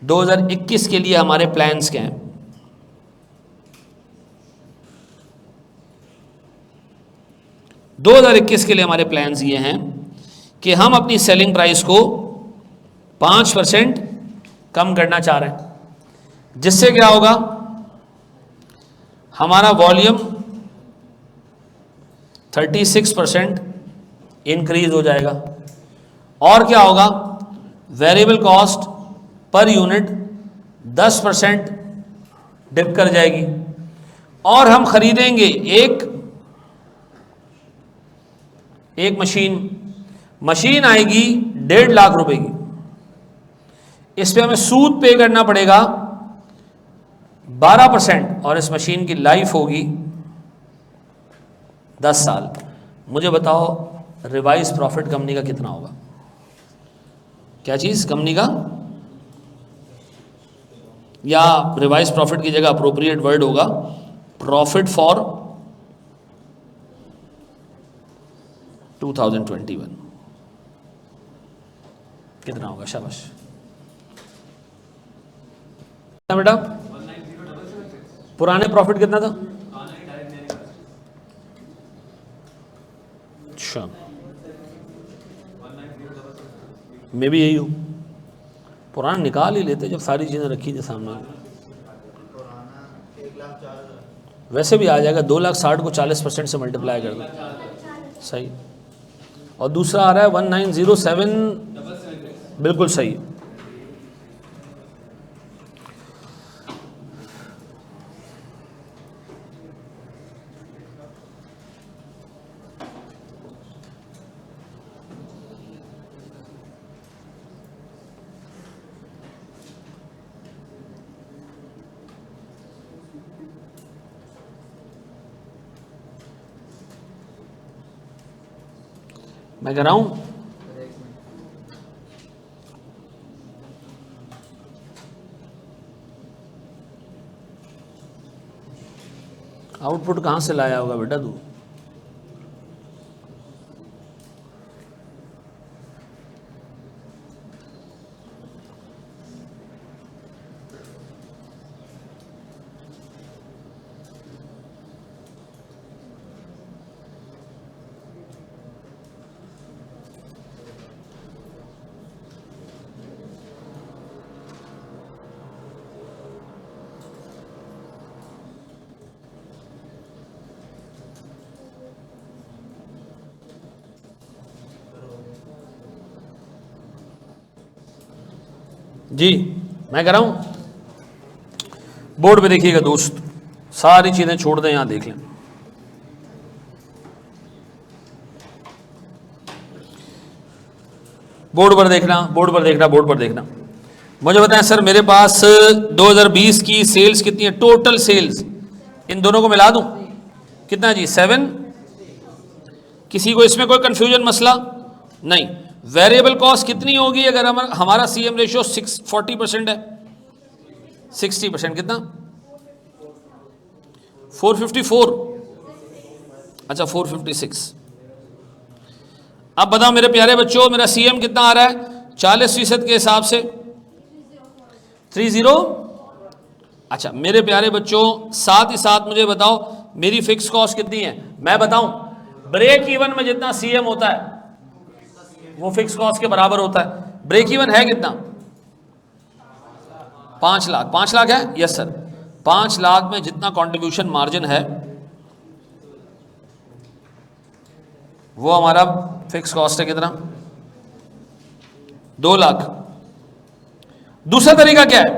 2021 के लिए हमारे प्लान्स क्या हैं? 2021 के लिए हमारे प्लान्स ये हैं कि हम अपनी सेलिंग प्राइस को 5% कम करना चाह रहे हैं, जिससे क्या होगा, हमारा वॉल्यूम 36% इंक्रीज हो जाएगा, और क्या होगा, variable cost per unit 10% dip कर जाएगी, और हम खरीदेंगे एक मशीन आएगी 1.5 लाख रुपए की। इस पे हमें सूद पे करना पड़ेगा 12%, और इस मशीन की लाइफ होगी 10 साल। मुझे बताओ रिवाइज प्रॉफिट कंपनी का कितना होगा? क्या चीज़ कंपनी का, या रिवाइज प्रॉफिट की जगह अप्रोप्रिएट वर्ड होगा प्रॉफिट फॉर 2021 कितना होगा? शाबाश बेटा। पुराने प्रॉफिट कितना था? अच्छा, मैं भी यही हूँ, पुराना निकाल ही लेते जब सारी चीज़ें रखी थी सामने। वैसे भी आ जाएगा, 2,60,000 को 40% से मल्टीप्लाई कर दो, सही। और दूसरा आ रहा है 1907, बिल्कुल सही। मैं कह रहा हूं आउटपुट कहां से लाया होगा बेटा तू? जी मैं कह रहा हूं बोर्ड पे देखिएगा दोस्त, सारी चीजें छोड़ दें, यहां देख लें। बोर्ड पर देखना, बोर्ड पर देखना, बोर्ड पर देखना। मुझे बताएं सर, मेरे पास 2020 की सेल्स कितनी है? टोटल सेल्स इन दोनों को मिला दूं कितना जी? 7। किसी को इसमें कोई कंफ्यूजन मसला नहीं? वेरिएबल कॉस्ट कितनी होगी अगर हमारा सीएम रेशियो 40% है? 60% कितना? 454। अच्छा 456। अब बताओ मेरे प्यारे बच्चों, मेरा सीएम कितना आ रहा है 40% के हिसाब से? 30। अच्छा मेरे प्यारे बच्चों, साथ ही साथ मुझे बताओ मेरी फिक्स कॉस्ट कितनी है? मैं बताऊं, ब्रेक इवन में जितना सीएम होता है वो फिक्स कॉस्ट के बराबर होता है। ब्रेक इवन है कितना? 5 लाख। 5 लाख है? Yes sir. 5 लाख में जितना कंट्रीब्यूशन मार्जिन है वो हमारा फिक्स कॉस्ट है कितना? 2 लाख। दूसरा तरीका क्या है?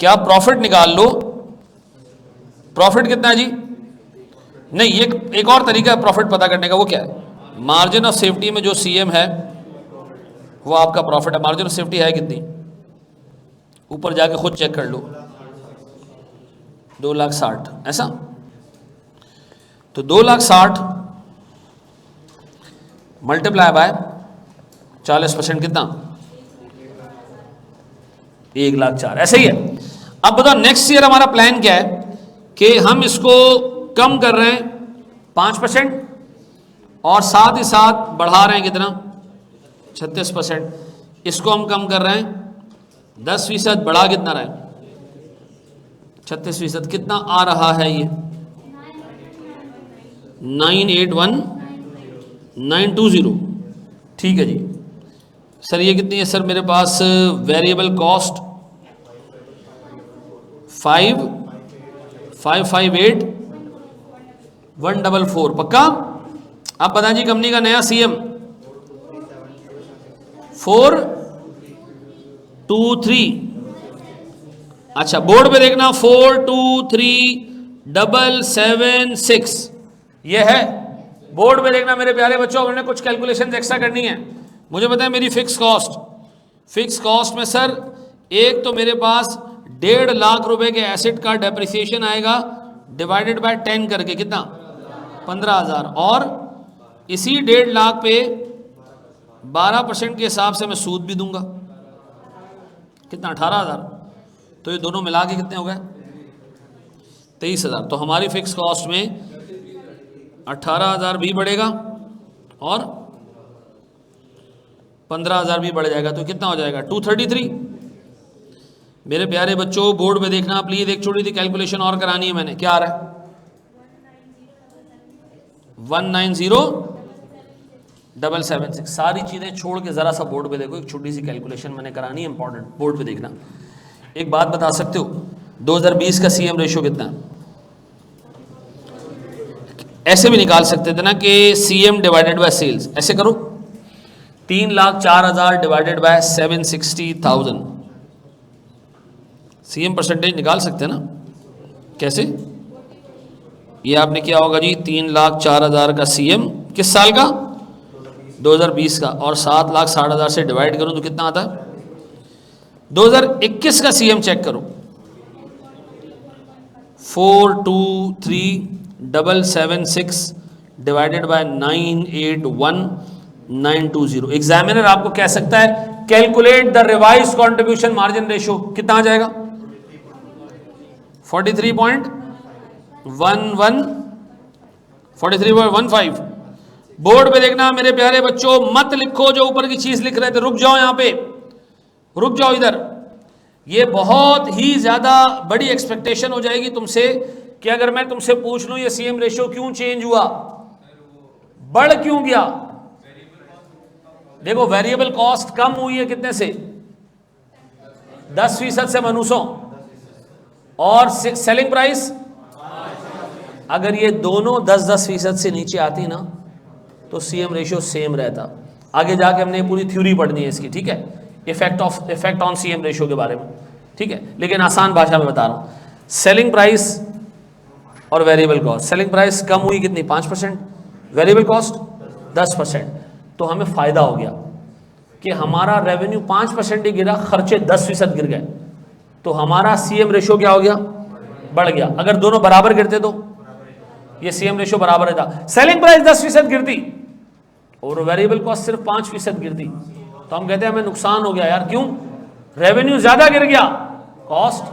क्या प्रॉफिट निकाल लो। प्रॉफिट कितना है जी? नहीं, ये एक और तरीका है प्रॉफिट पता करने का। वो क्या है? मार्जिन ऑफ सेफ्टी में जो सीएम है वो आपका प्रॉफिट है। मार्जिन ऑफ सेफ्टी है कितनी? ऊपर जाके खुद चेक कर लो, 2,60,000 ऐसा। तो 2,60,000 मल्टीप्लाई बाय 40% कितना? 1,04,000 ऐसे ही है। अब बताओ नेक्स्ट ईयर हमारा प्लान क्या है कि हम इसको कम कर रहे हैं 5% और साथ ही साथ बढ़ा रहे हैं कितना? 36%। इसको हम कम कर रहे हैं 10%, बढ़ा कितना रहे? 36%। कितना आ रहा है ये? 981 920, ठीक है जी सर। ये कितनी है सर मेरे पास? वेरिएबल कॉस्ट 5558 144, पक्का? आप बताएं जी कंपनी का नया सीएम 423। अच्छा बोर्ड पे देखना 423776 ये है। बोर्ड पे देखना मेरे प्यारे बच्चों, हमने कुछ कैलकुलेशंस एक्स्ट्रा करनी है। मुझे बताएं मेरी फिक्स कॉस्ट में सर एक तो मेरे पास 1.5 लाख रुपए के एसेट का डेप्रिसिएशन आएगा डिवाइडेड बाय 10 करके, कितना? 15,000। और इसी 1.5 लाख पे 12% के हिसाब से मैं सूद भी दूंगा, कितना? 18,000। तो ये दोनों मिला के कितने हो गए? 23,000। तो हमारी फिक्स कॉस्ट में 18,000 भी बढ़ेगा और 15,000 भी बढ़ जाएगा, तो कितना हो जाएगा? 233। मेरे प्यारे बच्चों बोर्ड पे देखना प्लीज, एक छोटी सी कैलकुलेशन और करानी है मैंने। क्या आ रहा है? 190,776। सारी चीजें छोड़ के जरा सा बोर्ड पे देखो, एक छोटी सी कैलकुलेशन मैंने करानी है इंपॉर्टेंट, बोर्ड पे देखना। एक बात बता सकते हो 2020 का सीएम रेशियो कितना है? ऐसे भी निकाल सकते थे ना कि सीएम डिवाइडेड बाय सेल्स, ऐसे करो 3,04,000 डिवाइडेड बाय 760,000, सीएम परसेंटेज निकाल सकते हैं ना। कैसे? ये आपने किया होगा जी 3,04,000 का सीएम किस साल का? 2020 का, और 7,60,000 से डिवाइड करो तो कितना आता है? 2021 का सीएम चेक करो 423,776 डिवाइडेड बाय 981,920। एग्जामिनर आपको कह सकता है calculate the revise contribution margin ratio, कितना आ जाएगा? 43.15। बोर्ड पे देखना मेरे प्यारे बच्चों, मत लिखो जो ऊपर की चीज लिख रहे थे, रुक जाओ यहां पे, रुक जाओ इधर। ये बहुत ही ज्यादा बड़ी एक्सपेक्टेशन हो जाएगी तुमसे कि अगर मैं तुमसे पूछ लूं ये सीएम रेशियो क्यों चेंज हुआ, बढ़ क्यों गया? देखो वेरिएबल कॉस्ट कम हुई है कितने से? 10% से मनुष्यों, और सेलिंग प्राइस अगर ये दोनों 10% से नीचे आती ना तो सीएम रेशियो सेम रहता। आगे जाके हमने पूरी थ्योरी पढ़नी है इसकी, ठीक है, इफेक्ट ऑन सीएम रेशियो के बारे में, ठीक है, लेकिन आसान भाषा में बता रहा हूं। सेलिंग प्राइस और वेरिएबल कॉस्ट, सेलिंग प्राइस कम हुई कितनी? 5%, वेरिएबल कॉस्ट 10%। तो हमें फायदा हो गया कि हमारा रेवेन्यू 5% ही गिरा, खर्चे 10% गिर गए, तो हमारा सीएम रेशियो क्या हो गया? बढ़ गया। अगर दोनों बराबर गिरते तो ये सीएम रेशियो बराबर रहता। सेलिंग प्राइस 10% गिरती और वेरिएबल कॉस्ट सिर्फ 5% गिरती, तो हम कहते हैं हमें नुकसान हो गया यार। क्यों? रेवेन्यू ज्यादा गिर गया, कॉस्ट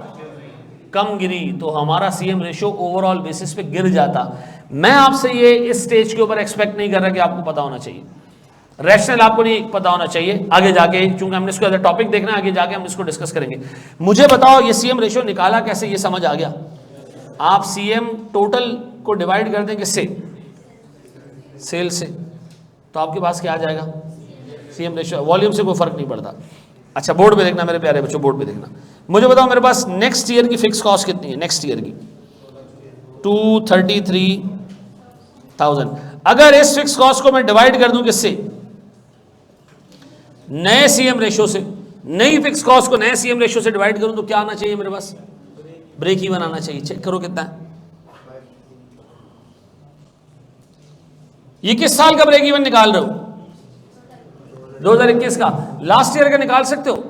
कम गिरी, तो हमारा सीएम रेशियो ओवरऑल बेसिस पे गिर जाता। मैं आपसे ये इस स्टेज के ऊपर एक्सपेक्ट नहीं कर रहा कि आपको पता होना चाहिए, रैशनल आपको नहीं पता होना चाहिए। आगे जाके चूंकि हमने इसको एज अ टॉपिक देखना है, आगे जाके हम इसको डिस्कस करेंगे। मुझे बताओ ये सीएम रेशियो निकाला कैसे, ये समझ आ गया? आप सीएम टोटल को डिवाइड कर दें किससे? सेल से, तो आपके पास क्या आ जाएगा? CM ratio. वॉल्यूम से कोई फर्क नहीं पड़ता। अच्छा बोर्ड पे देखना मेरे प्यारे बच्चों, बोर्ड पे देखना। मुझे बताओ मेरे पास नेक्स्ट ईयर की फिक्स कॉस्ट कितनी है? नेक्स्ट ईयर की 233,000। अगर इस फिक्स कॉस्ट को मैं डिवाइड कर दूं किससे? नए सीएम रेशियो से। नई फिक्स कॉस्ट को नए सीएम रेशियो से डिवाइड करूं तो क्या आना चाहिए मेरे पास? ब्रेक इवन आना चाहिए। चेक करो कितना है ये। किस साल का ब्रेक इवन निकाल रहे हो? 2021 का। लास्ट ईयर का निकाल सकते हो,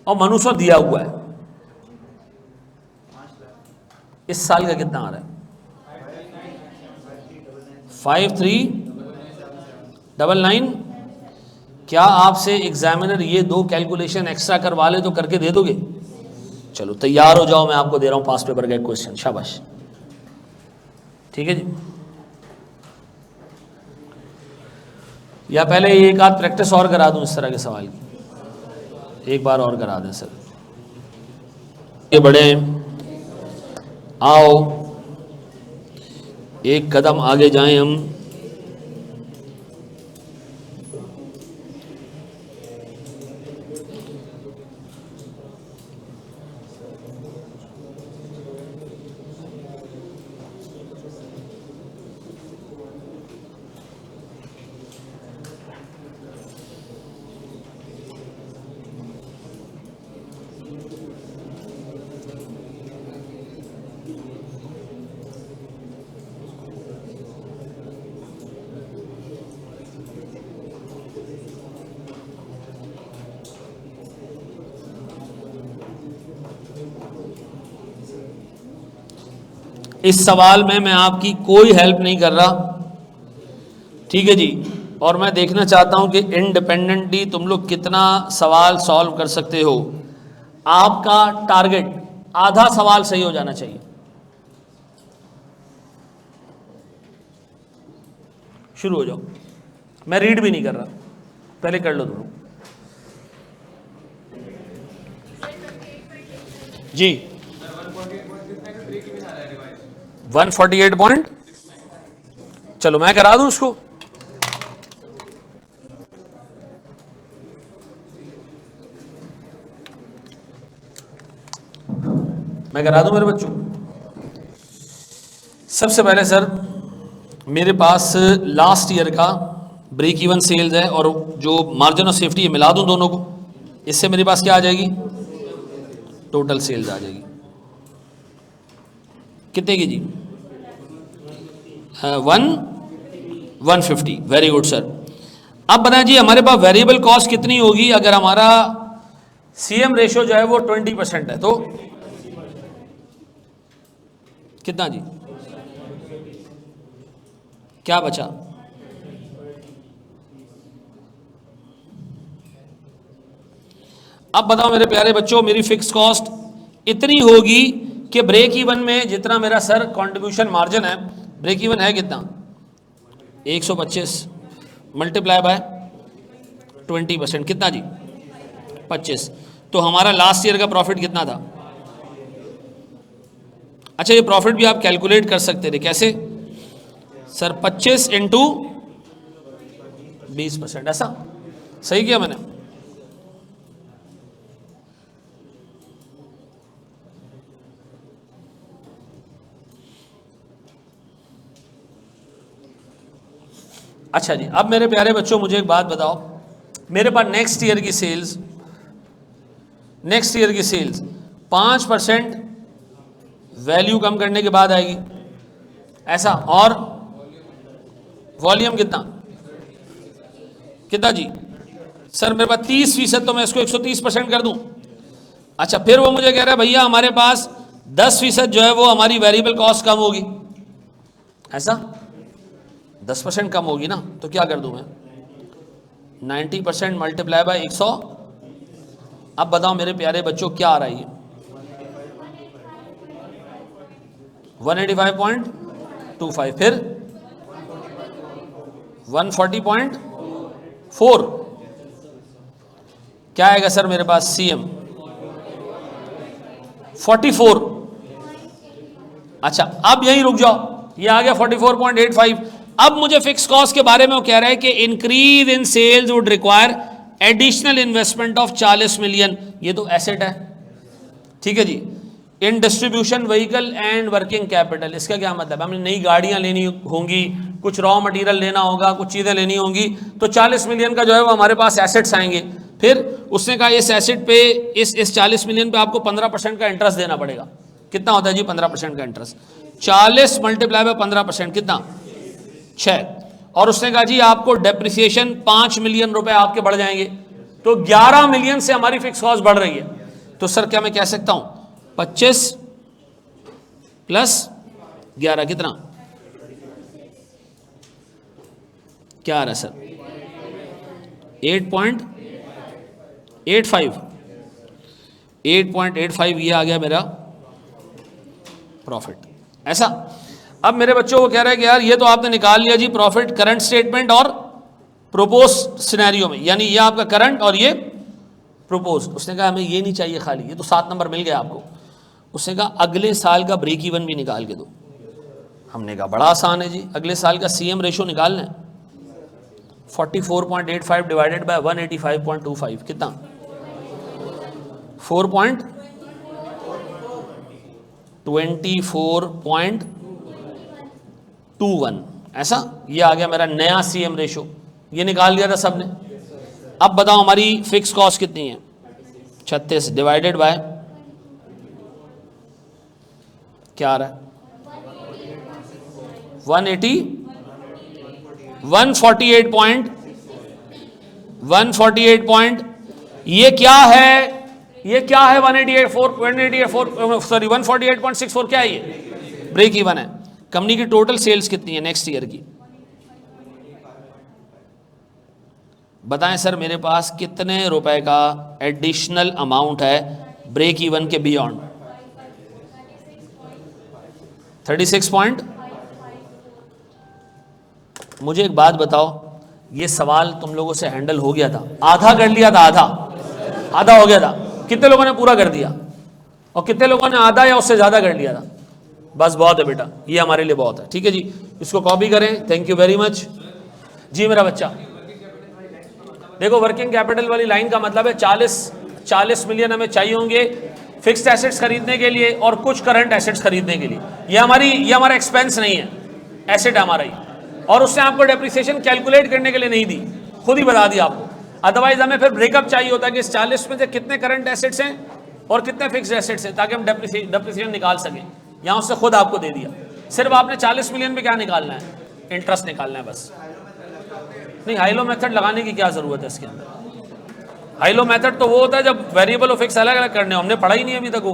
और मनुष्य दिया हुआ है। इस साल का कितना आ रहा है? 5399। क्या आपसे एग्जामिनर ये दो कैलकुलेशन एक्स्ट्रा करवा ले तो करके दे दोगे? चलो तैयार हो जाओ, मैं आपको दे रहा हूं पास्ट पेपर का एक क्वेश्चन। शाबाश, ठीक है जी। या पहले एक आध प्रैक्टिस और करा दूं इस तरह के सवाल की, एक बार और करा दें सर। ये बड़े आओ एक कदम आगे जाएं हम। इस सवाल में मैं आपकी कोई हेल्प नहीं कर रहा, ठीक है जी। और मैं देखना चाहता हूं कि इंडिपेंडेंटली तुम लोग कितना सवाल सॉल्व कर सकते हो। आपका टारगेट आधा सवाल सही हो जाना चाहिए। शुरू हो जाओ, मैं रीड भी नहीं कर रहा, पहले कर लो तुम लोग जी। 148 पॉइंट, चलो मैं करा दूं उसको। मैं करा दूं मेरे बच्चों। सबसे पहले सर मेरे पास लास्ट ईयर का ब्रेक इवन सेल्स है और जो मार्जिन ऑफ सेफ्टी है, मिला दूं दोनों को, इससे मेरे पास क्या आ जाएगी, टोटल सेल्स आ जाएगी। कितने की जी? 150। Very good sir. अब बताएं जी हमारे पास वेरिएबल कॉस्ट कितनी होगी अगर हमारा सीएम रेशियो जो है वो 20% है, तो कितना जी, क्या बचा? अब बताओ मेरे प्यारे बच्चों, मेरी फिक्स कॉस्ट इतनी होगी कि ब्रेक इवन में जितना मेरा सर कंट्रीब्यूशन मार्जिन है, ब्रेक इवन है कितना, 125 मल्टीप्लाई बाय 20%, कितना जी, 25। तो हमारा लास्ट ईयर का प्रॉफिट कितना था? अच्छा, ये प्रॉफिट भी आप कैलकुलेट कर सकते थे, कैसे सर? 25 इंटू 20%, ऐसा सही किया मैंने? अच्छा जी, अब मेरे प्यारे बच्चों मुझे एक बात बताओ, मेरे पास नेक्स्ट ईयर की सेल्स 5% वैल्यू कम करने के बाद आएगी, ऐसा, और वॉल्यूम कितना जी सर? मेरे पास 30%, तो मैं इसको 130% कर दूं। अच्छा, फिर वो मुझे कह रहा है भैया हमारे पास 10% जो है वो हमारी वेरिएबल कॉस्ट कम होगी, ऐसा 10% कम होगी ना, तो क्या कर दूं मैं, 90% मल्टीप्लाई बाय 100। अब बताओ मेरे प्यारे बच्चों क्या आ रही है, 185.25, फिर 140.4, क्या आएगा सर मेरे पास सीएम 44। अच्छा, अब यहीं रुक जाओ, ये आ गया 44.85। अब मुझे फिक्स कॉस्ट के बारे में वो कह रहा है कि increase in sales would require additional investment of 40 million. ये तो एसेट है, ठीक है जी। In distribution vehicle and working capital, इसका क्या मतलब? हमें नई गाड़ियां लेनी होंगी, कुछ रॉ मटेरियल लेना होगा, कुछ चीज़ें लेनी होंगी, तो 40 मिलियन का जो है वो हमारे पास एसेट्स आएंगे। फिर उसने कहा इस एसेट पे, इस 40 मिलियन पे आपको 15% का इंटरेस्ट देना पड़ेगा। कितना होता है जी 15% का इंटरेस्ट? 40 मल्टीप्लाई बाय 15%, कितना, 6। और उसने कहा जी आपको डेप्रिसिएशन 5 मिलियन रुपए आपके बढ़ जाएंगे, तो 11 मिलियन से हमारी फिक्स कॉस्ट बढ़ रही है। तो सर क्या मैं कह सकता हूं 25 प्लस 11 कितना, क्या आ रहा है सर? 8.85 ये आ गया मेरा प्रॉफिट, ऐसा। अब मेरे बच्चों को कह रहा है कि यार ये तो आपने निकाल लिया जी प्रॉफिट करंट स्टेटमेंट और प्रोपोज सिनेरियो में, यानी ये आपका करंट और ये प्रोपोज। उसने कहा हमें ये नहीं चाहिए खाली, ये तो 7 नंबर मिल गया आपको। उसने कहा अगले साल का ब्रेक इवन भी निकाल के दो। हमने कहा बड़ा आसान है जी, अगले साल का सीएम रेशो निकालना है, 44.85 डिवाइडेड बाय 185.25, कितना, 4.24.21, ऐसा। ये आ गया मेरा नया सीएम रेशो, ये निकाल दिया था सबने। अब बताओ हमारी फिक्स कॉस्ट कितनी है, 36 डिवाइडेड बाय क्या आ रहा है, 148 पॉइंट, ये क्या है 148.64, सॉरी 148.64, क्या है ये? ब्रेक इवन है। कंपनी की टोटल सेल्स कितनी है नेक्स्ट ईयर की? बताएं सर मेरे पास कितने रुपए का एडिशनल अमाउंट है ब्रेक इवन के बियॉन्ड? 36 पॉइंट। मुझे एक बात बताओ, ये सवाल तुम लोगों से हैंडल हो गया था? आधा कर लिया था, आधा हो गया था। कितने लोगों ने पूरा कर दिया और कितने लोगों ने आधा या उससे ज्यादा कर लिया था? बस बहुत है बेटा, ये हमारे लिए बहुत है। ठीक है जी, इसको कॉपी करें। थैंक यू वेरी मच जी मेरा बच्चा। देखो वर्किंग कैपिटल वाली लाइन का मतलब है 40 मिलियन हमें चाहिए होंगे फिक्स्ड एसेट्स खरीदने के लिए और कुछ करंट एसेट्स खरीदने के लिए। ये हमारा एक्सपेंस नहीं है, एसेट हमारा ही। और उससे आपको डेप्रिसिएशन कैलकुलेट करने के लिए नहीं दी, खुद ही बता दिया आपको। अदरवाइज हमें फिर ब्रेकअप चाहिए होता है कि इस 40 में से कितने करंट एसेट्स हैं और कितने फिक्स्ड एसेट्स हैं, ताकि हम डेप्रिसिएशन निकाल सकें। यहाँ उससे खुद आपको दे दिया। सिर्फ आपने 40 मिलियन में क्या निकालना है? इंटरेस्ट निकालना है बस। नहीं, हाइलो मेथड लगाने की क्या जरूरत है इसके अंदर? हाइलो मेथड तो वो होता है जब वेरिएबल और फिक्स अलग अलग करने हो। हमने पढ़ा ही नहीं अभी तक वो।